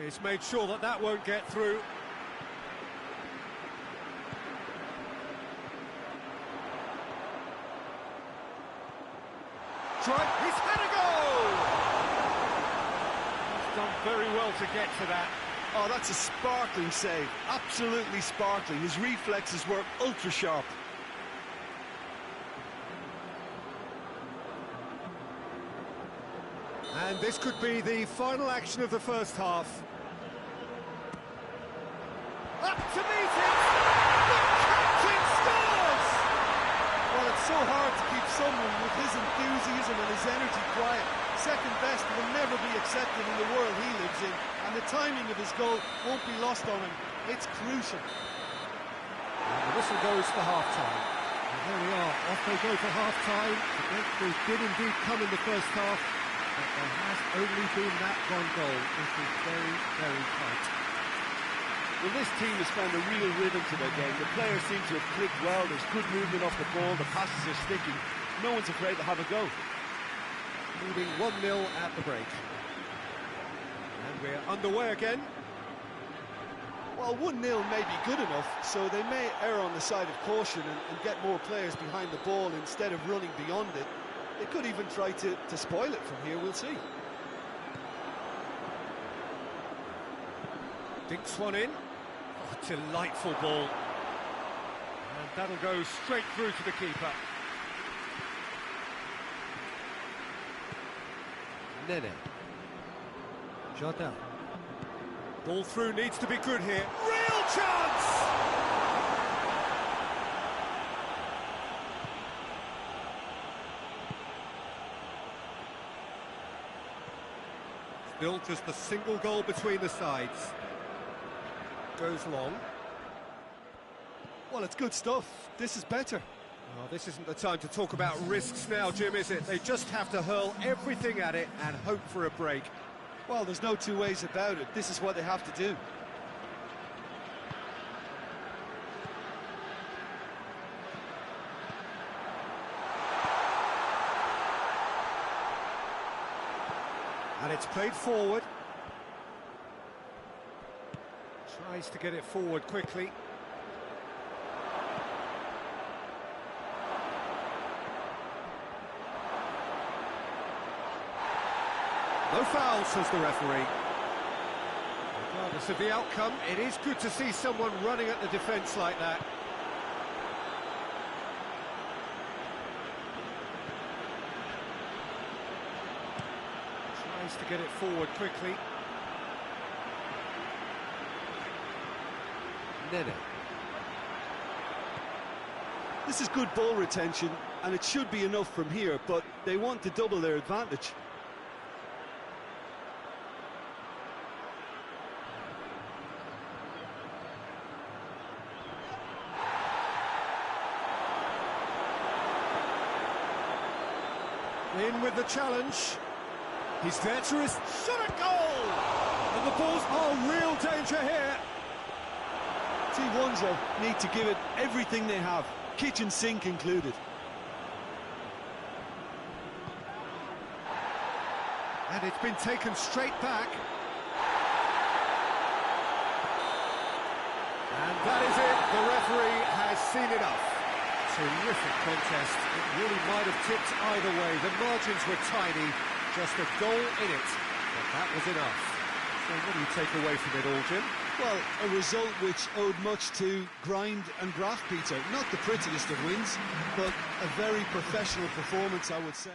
S1: He's made sure that that won't get through. He's had a goal! He's done very well to get to that.
S4: Oh, that's a sparkling save, absolutely sparkling. His reflexes were ultra sharp.
S1: And this could be the final action of the first half. Up to meet it! The captain scores!
S4: Well, it's so hard to keep someone with his enthusiasm and his energy quiet. Second best will never be accepted in the world he lives in, and the timing of his goal won't be lost on him. It's crucial.
S1: And the whistle goes for half-time. And there we are, off they go for half-time. The breakthrough did indeed come in the first half, but there has only been that one goal. This is very, very tight.
S3: Well, this team has found a real rhythm to their game. The players seem to have clicked well. There's good movement off the ball. The passes are sticking. No one's afraid to have a go.
S1: Leading 1-0 at the break. And we're underway again.
S4: Well, 1-0 may be good enough, so they may err on the side of caution and get more players behind the ball instead of running beyond it. They could even try to spoil it from here, we'll see.
S1: Dinks one in. Oh, delightful ball. And that'll go straight through to the keeper. Nene. Jardin. Ball through needs to be good here. Real chance! Still just a single goal between the sides. goes long.
S4: Well, it's good stuff. This is better.
S1: Well, this isn't the time to talk about risks now, Jim, is it? They just have to hurl everything at it and hope for a break.
S4: Well, there's no two ways about it. This is what they have to do.
S1: And it's played forward. Tries to get it forward quickly. No foul, says the referee. Regardless of the outcome, it is good to see someone running at the defence like that. Tries to get it forward quickly. Nene.
S4: This is good ball retention, and it should be enough from here, but they want to double their advantage.
S1: In with the challenge. He's there to his shot at goal! And the ball's real danger here.
S4: T1s need to give it everything they have, kitchen sink included.
S1: And it's been taken straight back. And that is it. The referee has seen enough. Terrific contest. It really might have tipped either way. The margins were tiny, just a goal in it, but that was enough. So what do you take away from it all, Jim?
S4: Well, a result which owed much to grind and graft, Peter. Not the prettiest of wins, but a very professional performance, I would say.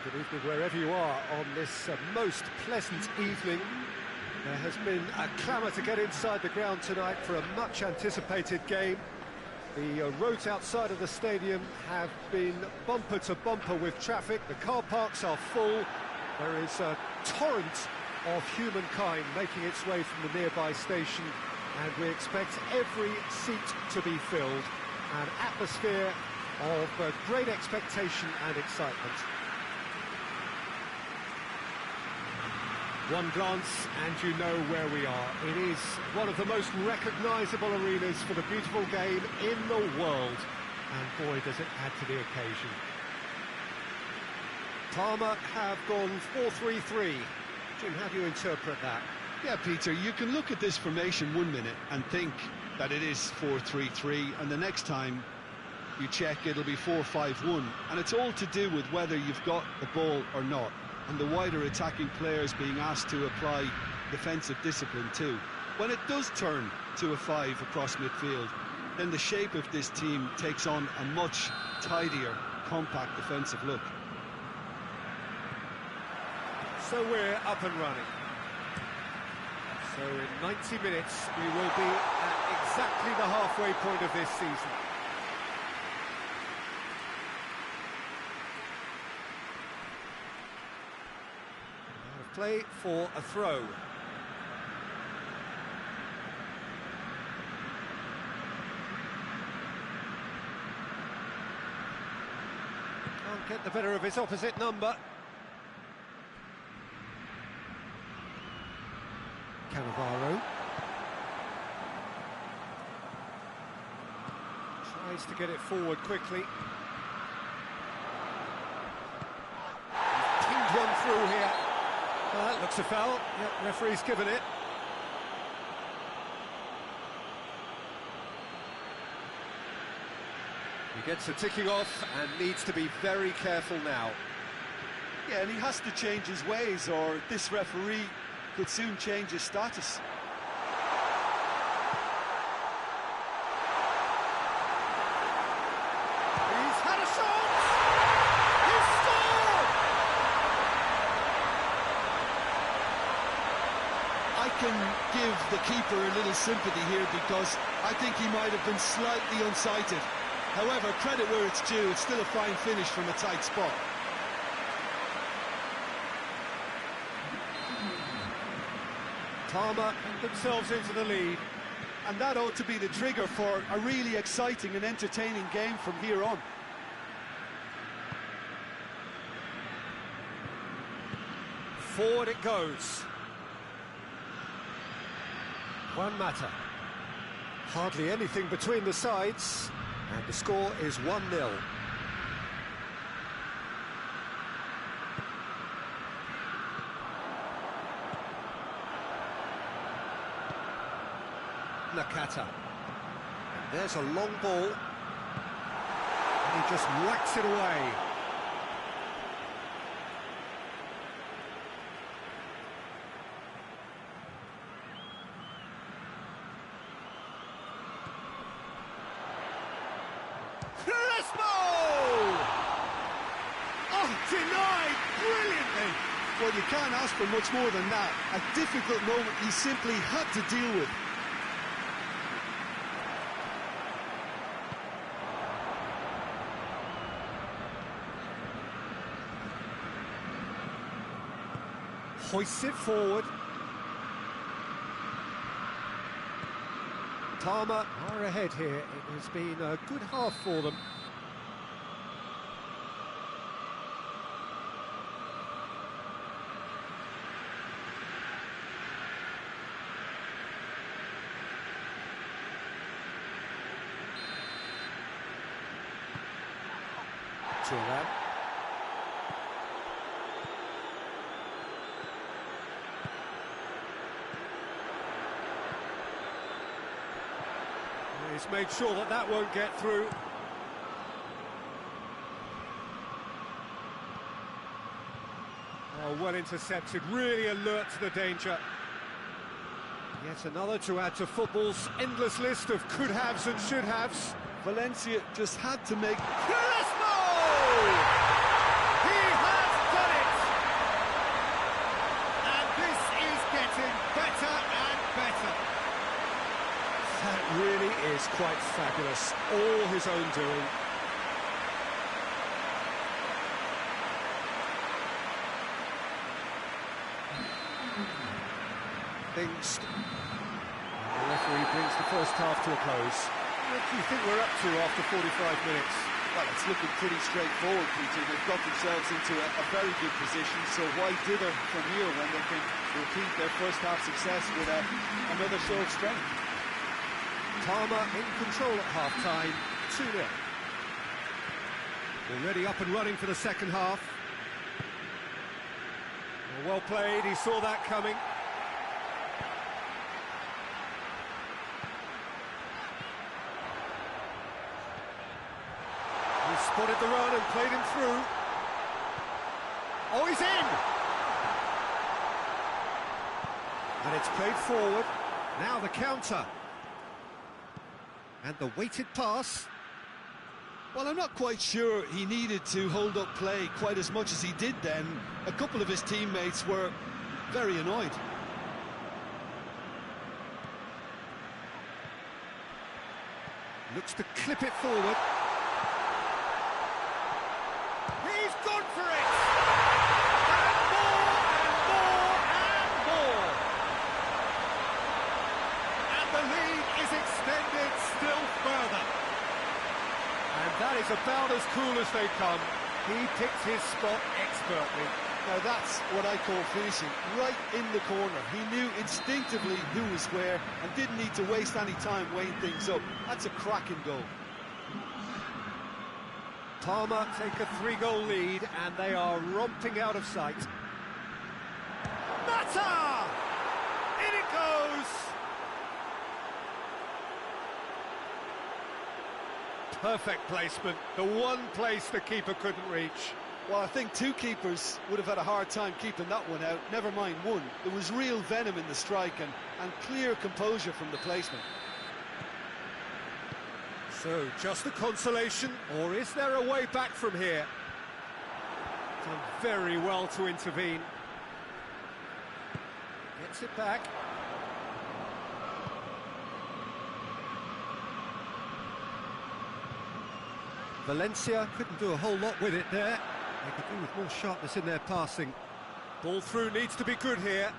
S1: Good evening wherever you are on this most pleasant evening. There has been a clamour to get inside the ground tonight for a much anticipated game. The roads outside of the stadium have been bumper to bumper with traffic. The car parks are full. There is a torrent of humankind making its way from the nearby station, and we expect every seat to be filled. An atmosphere of great expectation and excitement. One glance and you know where we are. It is one of the most recognisable arenas for the beautiful game in the world. And boy, does it add to the occasion. Parma have gone 4-3-3. Jim, how do you interpret that?
S2: Yeah, Peter, you can look at this formation 1 minute and think that it is 4-3-3, and the next time you check it'll be 4-5-1, and it's all to do with whether you've got the ball or not, and the wider attacking players being asked to apply defensive discipline too. When it does turn to a 5 across midfield, then the shape of this team takes on a much tidier, compact defensive look.
S1: So we're up and running. So in 90 minutes we will be at exactly the halfway point of this season. Play for a throw. get the better of his opposite number. Cannavaro. Tries to get it forward quickly. Pinged one through here. That looks a foul. Yep, referee's given it. He gets a ticking off and needs to be very careful now.
S4: Yeah, and he has to change his ways, or this referee could soon change his status.
S1: He's had a shot! He's scored!
S2: I can give the keeper a little sympathy here because I think he might have been slightly unsighted. However, credit where it's due, it's still a fine finish from a tight spot.
S1: Parma themselves into the lead.
S4: And that ought to be the trigger for a really exciting and entertaining game from here on.
S1: Forward it goes. One matter. Hardly anything between the sides, and the score is 1-0. Nakata. And there's a long ball. And he just whacks it away. Oh, denied brilliantly.
S2: Well, you can't ask for much more than that. A difficult moment he simply had to deal with.
S1: Hoists it forward. Parma are ahead here. It has been a good half for them. Turan. He's made sure that that won't get through. Oh, well intercepted, really alert to the danger. Yet another to add to football's endless list of could-haves and should-haves.
S4: Valencia just had to make...
S1: Crespo! He has done it! And this is getting better and better. That really is quite fabulous. All his own doing. Things... The referee brings the first half to a close. What do you think we're up to after 45 minutes?
S4: Well, it's looking pretty straightforward, Peter. They've got themselves into a very good position, so why dither from here when they can repeat their first half success with another show of strength?
S1: Parma in control at half-time, 2-0. Already up and running for the second half. Well played, he saw that coming. He spotted the run and played him through. Oh, he's in! And it's played forward. Now the counter. And the weighted pass.
S2: Well, I'm not quite sure he needed to hold up play quite as much as he did then. A couple of his teammates were very annoyed.
S1: Looks to clip it forward. He's gone for it! And more, and more, and more! And the lead is extended still further. And that is about as cool as they come. He picked his spot expertly.
S4: Now that's what I call finishing, right in the corner. He knew instinctively who was where and didn't need to waste any time weighing things up. That's a cracking goal.
S1: Parma take a 3-goal lead and they are romping out of sight. Mata! In it goes! Perfect placement, the one place the keeper couldn't reach.
S4: Well, I think two keepers would have had a hard time keeping that one out, never mind one. There was real venom in the strike and clear composure from the placement.
S1: So, just a consolation, or is there a way back from here? Done very well to intervene. Gets it back. Valencia couldn't do a whole lot with it there. They could do with more sharpness in their passing. Ball through needs to be good here.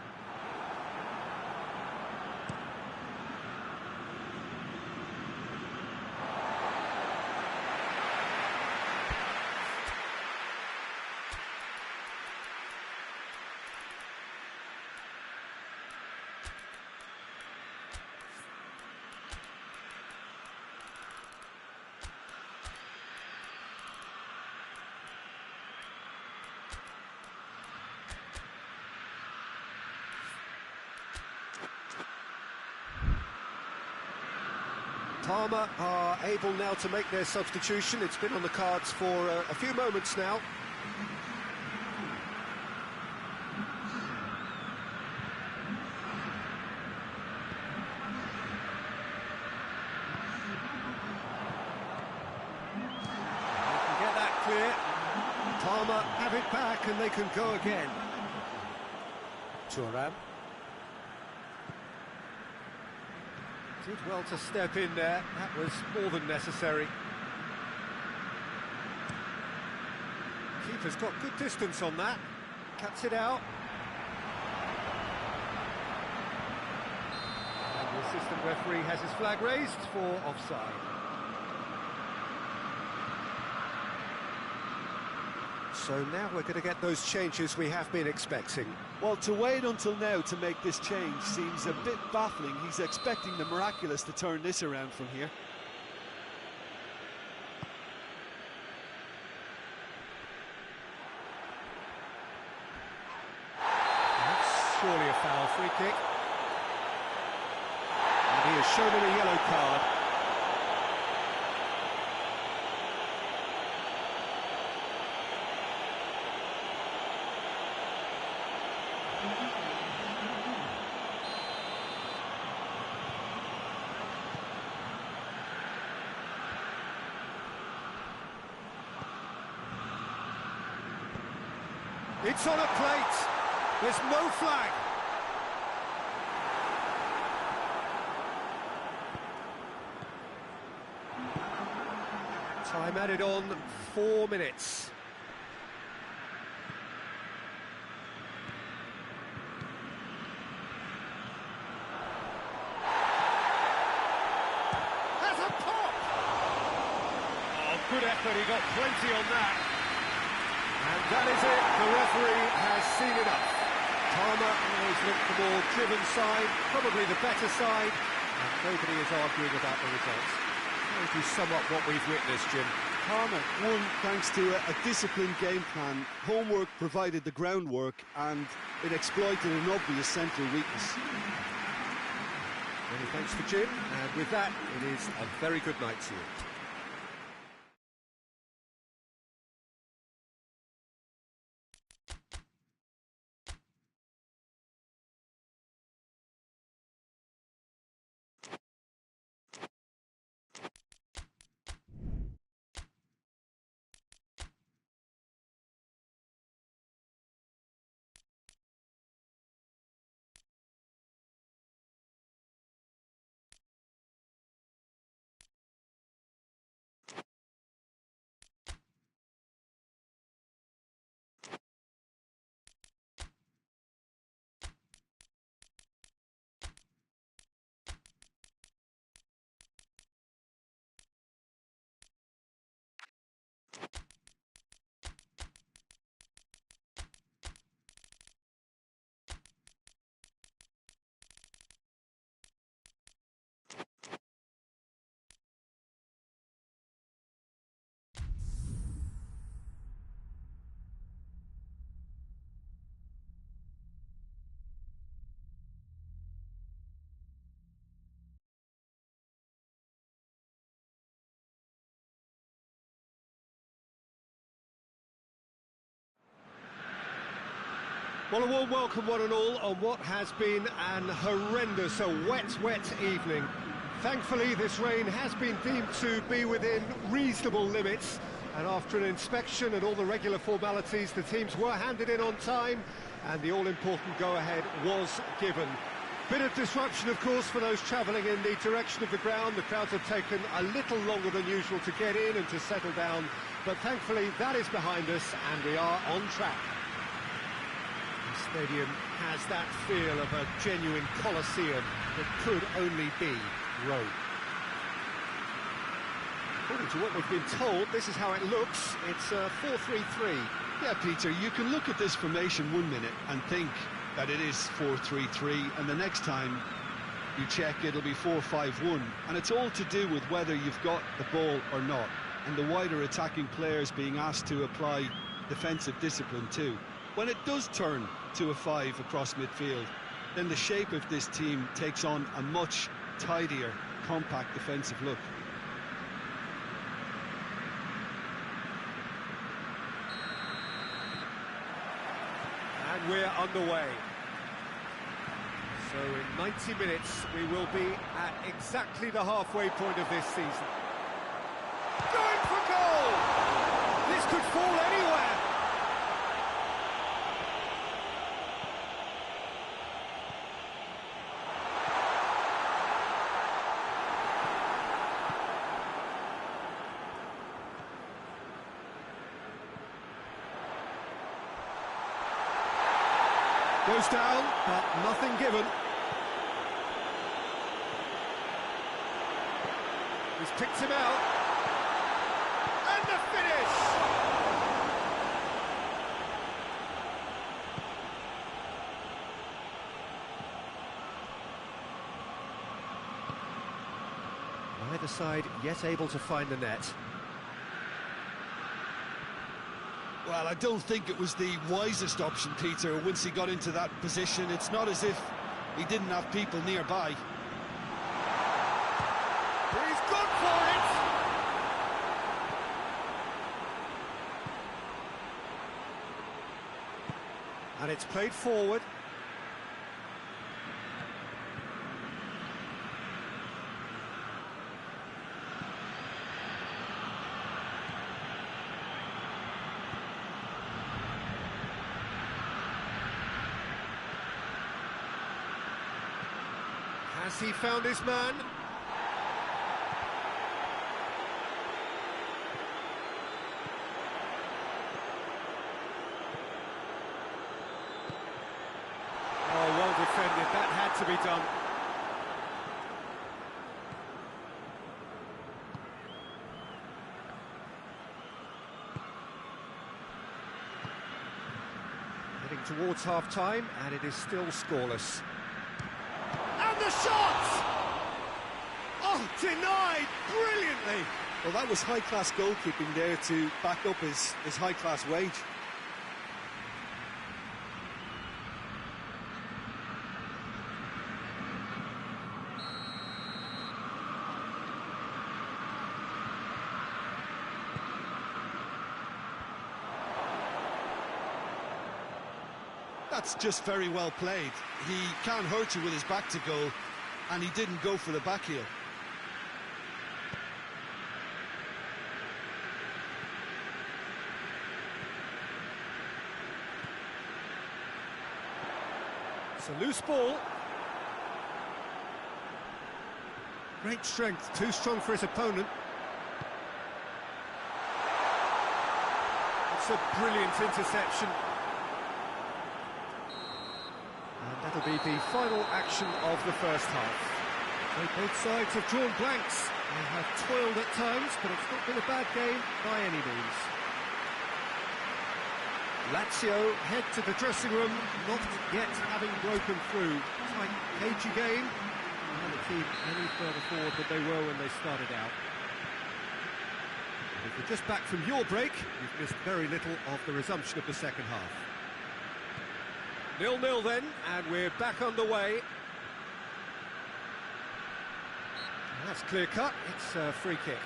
S1: Parma are able now to make their substitution. It's been on the cards for a few moments now. They can get that clear. Parma have it back and they can go again. Thuram. Did well to step in there, that was more than necessary. Keeper's got good distance on that, cuts it out. And the assistant referee has his flag raised for offside. So now we're going to get those changes we have been expecting.
S4: Well, to wait until now to make this change seems a bit baffling. He's expecting the miraculous to turn this around from here.
S1: That's surely a foul, free kick. And he has shown him a yellow card. It's on a plate. There's no flag. Time added on, 4 minutes. Has a pop! Oh, good effort, he got plenty on that. And that is it, the referee has seen enough. Parma always looked the more driven side, probably the better side, and nobody is arguing about the results. How would you sum up what we've witnessed, Jim?
S4: Parma won thanks to a disciplined game plan. Homework provided the groundwork and it exploited an obvious central weakness.
S1: Many thanks to Jim, and with that, it is a very good night to you. Well, a warm welcome, one and all, on what has been an horrendous, a wet evening. Thankfully, this rain has been deemed to be within reasonable limits, and after an inspection and all the regular formalities, the teams were handed in on time, and the all-important go-ahead was given. Bit of disruption, of course, for those travelling in the direction of the ground. The crowds have taken a little longer than usual to get in and to settle down, but thankfully that is behind us, and we are on track. The stadium has that feel of a genuine Colosseum that could only be Rome. According to what we've been told, this is how it looks. It's 4-3-3.
S2: Yeah, Peter, you can look at this formation 1 minute and think that it is 4-3-3, and the next time you check it'll be 4-5-1, and it's all to do with whether you've got the ball or not, and the wider attacking players being asked to apply defensive discipline too. When it does turn to a 5 across midfield, then the shape of this team takes on a much tidier, compact defensive look.
S1: And we're underway. So in 90 minutes we will be at exactly the halfway point of this season. Going for goal! This could fall anywhere. Goes down, but nothing given. He's picked him out. And the finish! Neither side yet able to find the net.
S4: Well, I don't think it was the wisest option, Peter, once he got into that position. It's not as if he didn't have people nearby.
S1: He's gone for it! And it's played forward. Has he found his man? Oh, well defended. That had to be done. Heading towards half-time, and it is still scoreless. The shot! Oh, denied brilliantly!
S4: Well, that was high-class goalkeeping there to back up his high-class wage. That's just very well played. He can't hurt you with his back to goal, and he didn't go for the back heel.
S1: It's a loose ball. Great strength, too strong for his opponent. It's a brilliant interception. That'll be the final action of the first half. So both sides have drawn blanks. They have toiled at times, but it's not been a bad game by any means. Lazio head to the dressing room, not yet having broken through. Tight, cagey game. And the team any further forward than they were when they started out. If you're just back from your break, you've missed very little of the resumption of the second half. 0-0 then, and we're back underway. That's clear cut, it's a free kick.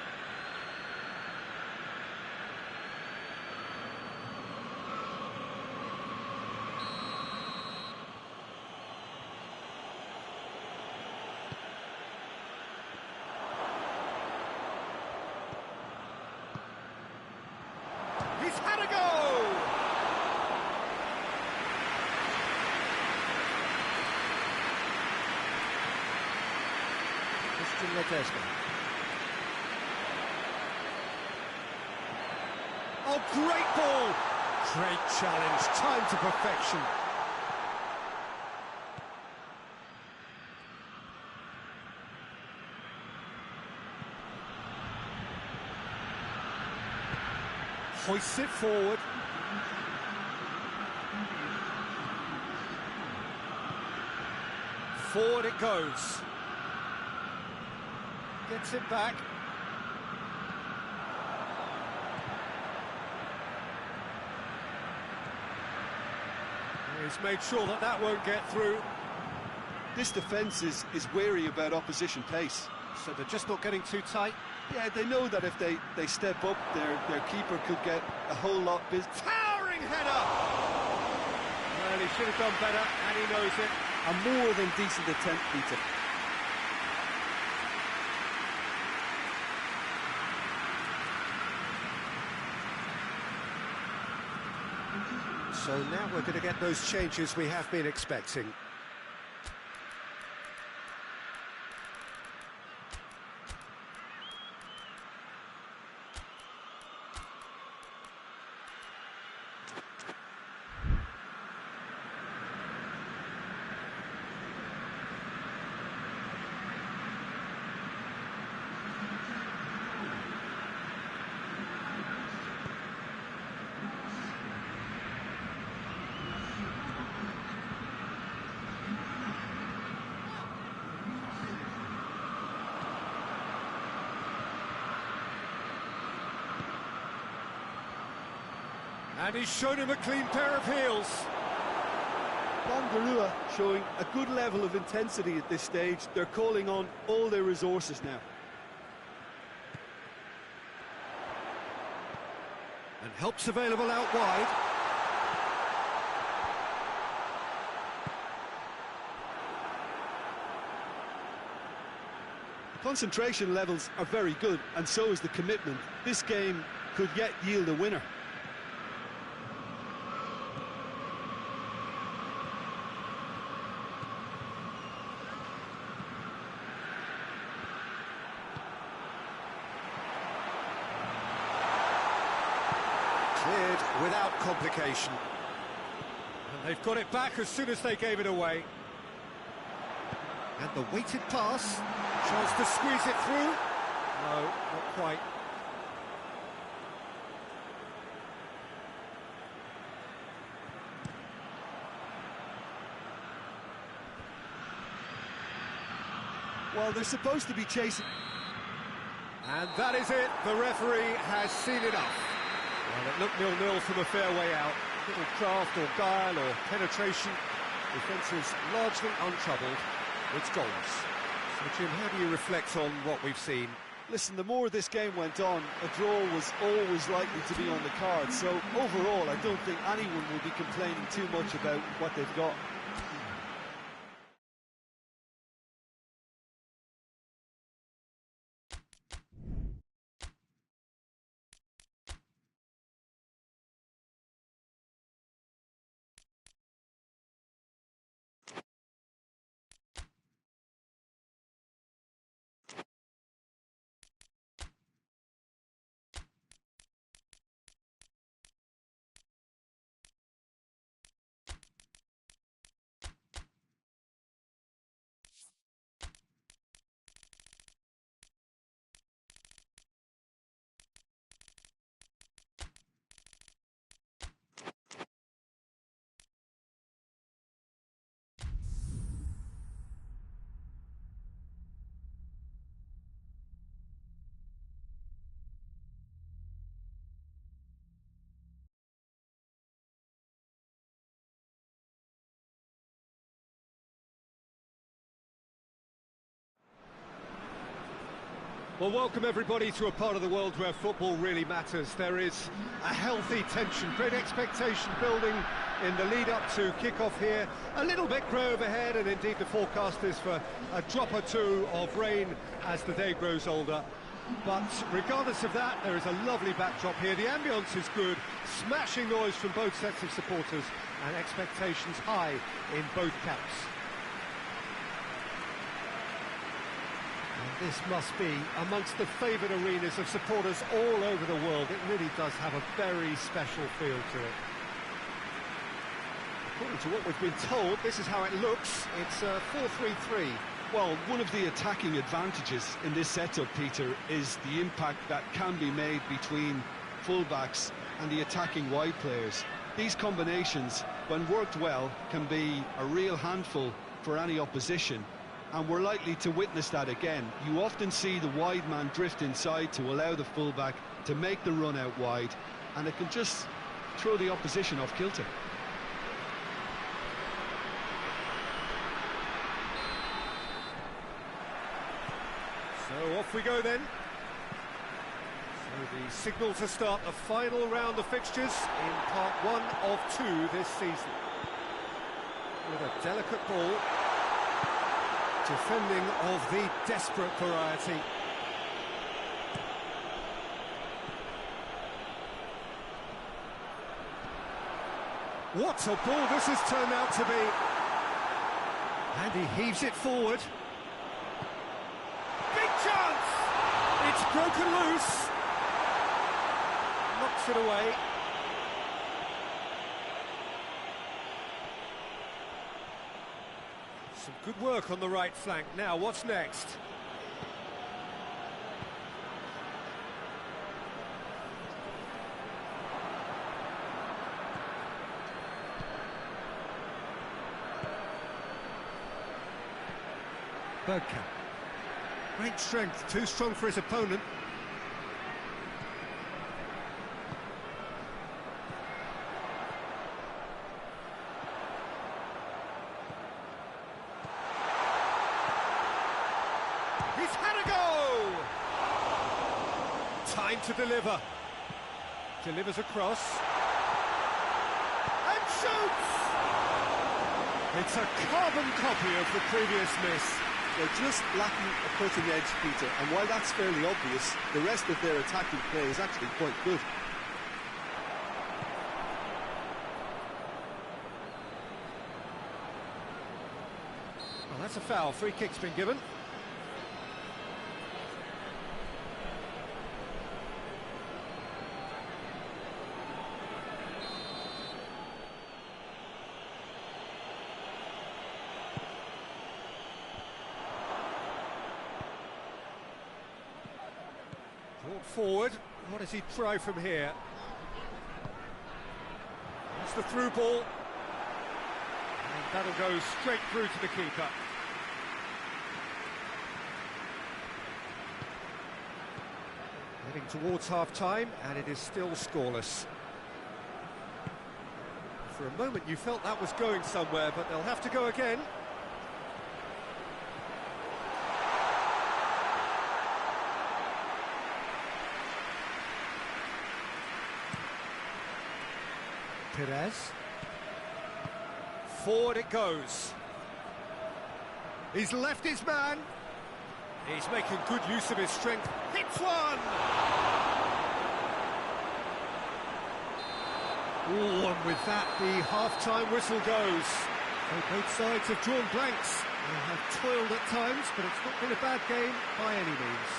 S1: He's had a go! Ledesma. Oh, great ball! Great challenge, time to perfection. Hoists it forward. Forward it goes. Gets it back. He's made sure that that won't get through.
S2: This defence is wary about opposition pace.
S1: So they're just not getting too tight.
S2: Yeah, they know that if they step up, their keeper could get a whole lot busy.
S1: Towering header! Well, he should have done better, and he knows it.
S2: A more than decent attempt, Peter.
S1: So now we're going to get those changes we have been expecting. And he's shown him a clean pair of heels.
S2: Bongarua showing a good level of intensity at this stage. They're calling on all their resources now.
S1: And help's available out wide.
S2: Concentration levels are very good, and so is the commitment. This game could yet yield a winner.
S1: Cleared without complication. And they've got it back as soon as they gave it away. And the weighted pass. Chance to squeeze it through. No, not quite.
S2: Well, they're supposed to be chasing.
S1: And that is it. The referee has seen enough. Well, it looked 0-0 from a fair way out. Little craft or guile or penetration. Defence is largely untroubled. It's goals. So, Jim, how do you reflect on what we've seen?
S2: Listen, the more this game went on, a draw was always likely to be on the card. So, overall, I don't think anyone will be complaining too much about what they've got.
S1: Well, welcome everybody to a part of the world where football really matters. There is a healthy tension, great expectation building in the lead-up to kick-off here. A little bit grey overhead, and indeed the forecast is for a drop or two of rain as the day grows older. But regardless of that, there is a lovely backdrop here. The ambience is good, smashing noise from both sets of supporters, and expectations high in both camps. And this must be amongst the favoured arenas of supporters all over the world. It really does have a very special feel to it. According to what we've been told, this is how it looks. It's 4-3-3.
S2: Well, one of the attacking advantages in this setup, Peter, is the impact that can be made between fullbacks and the attacking wide players. These combinations, when worked well, can be a real handful for any opposition, and we're likely to witness that again. You often see the wide man drift inside to allow the fullback to make the run out wide, and it can just throw the opposition off kilter.
S1: So off we go then. So the signal to start the final round of fixtures in part one of two this season. With a delicate ball, defending of the desperate variety. What a ball this has turned out to be. And he heaves it forward. Big chance! It's broken loose. Knocks it away. Some good work on the right flank. Now, what's next? Bergkamp. Great strength, too strong for his opponent. He's had a go! Time to deliver. Delivers across. And shoots! It's a carbon copy of the previous miss.
S4: They're just lacking a cutting edge, Peter, and while that's fairly obvious, the rest of their attacking play is actually quite good.
S1: Well, that's a foul. Free kick's been given. Brought forward. What does he try from here? That's the through ball. And that'll go straight through to the keeper. Heading towards half-time, and it is still scoreless. For a moment you felt that was going somewhere, but they'll have to go again. Perez. Forward it goes. He's left his man. He's making good use of his strength. Hits one! Oh, and with that, the half-time whistle goes. So both sides have drawn blanks. They have toiled at times, but it's not been a bad game by any means.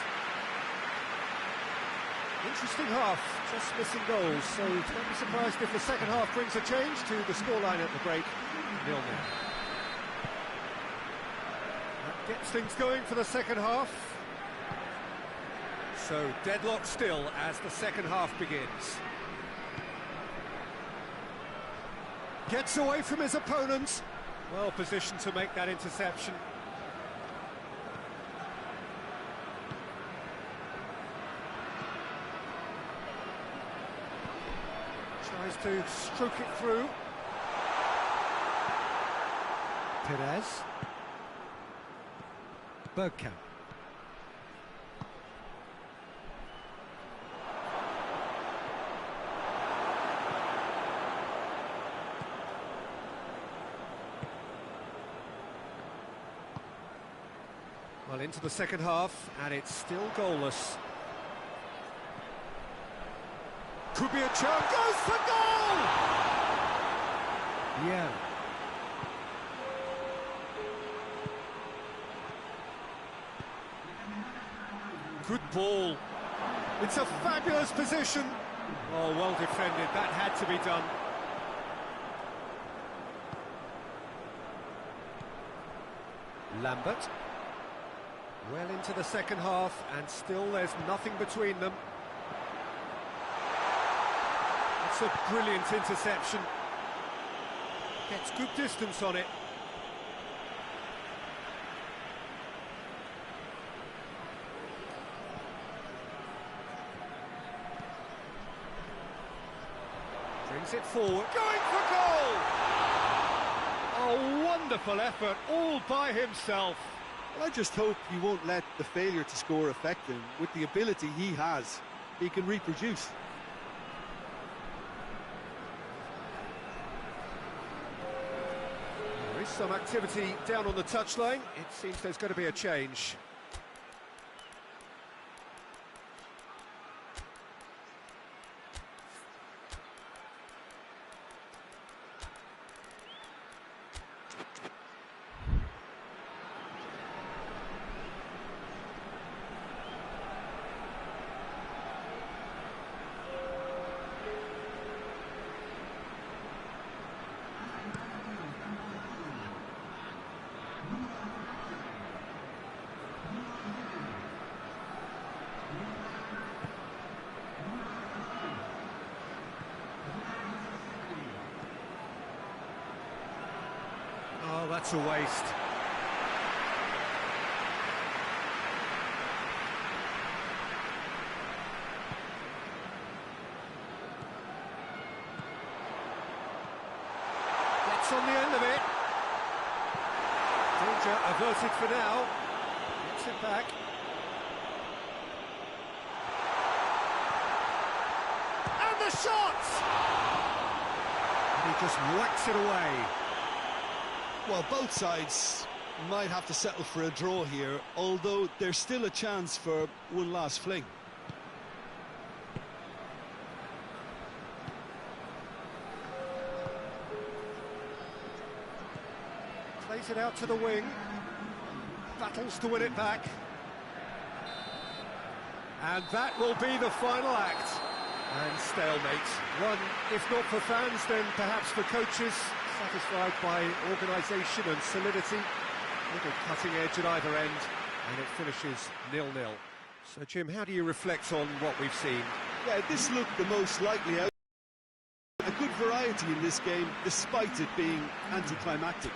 S1: Interesting half, just missing goals, so don't be surprised if the second half brings a change to the scoreline at the break, 0-0. That gets things going for the second half. So deadlock still as the second half begins. Gets away from his opponent, well positioned to make that interception. Tries to stroke it through. Perez. Bergkamp. Well, into the second half, and it's still goalless. Could be a chance. Goes for goal! Yeah. Good ball. It's a fabulous position. Oh, well defended. That had to be done. Lambert. Well into the second half, and still there's nothing between them. It's a brilliant interception. Gets good distance on it. Brings it forward. Going for goal! Oh, wonderful effort, all by himself.
S4: Well, I just hope he won't let the failure to score affect him. With the ability he has, he can reproduce.
S1: There is some activity down on the touchline. It seems there's going to be a change. Oh, that's a waste. Gets on the end of it. Danger averted for now. Gets it back. And the shot! And he just whacks it away.
S2: Well, both sides might have to settle for a draw here, although there's still a chance for one last fling.
S1: Plays it out to the wing. Battles to win it back. And that will be the final act. And stalemate. One, if not for fans, then perhaps for coaches. Satisfied by organisation and solidity. Little cutting edge at either end, and it finishes 0-0. So, Jim, how do you reflect on what we've seen?
S4: Yeah, this looked the most likely out. A good variety in this game, despite it being anticlimactic.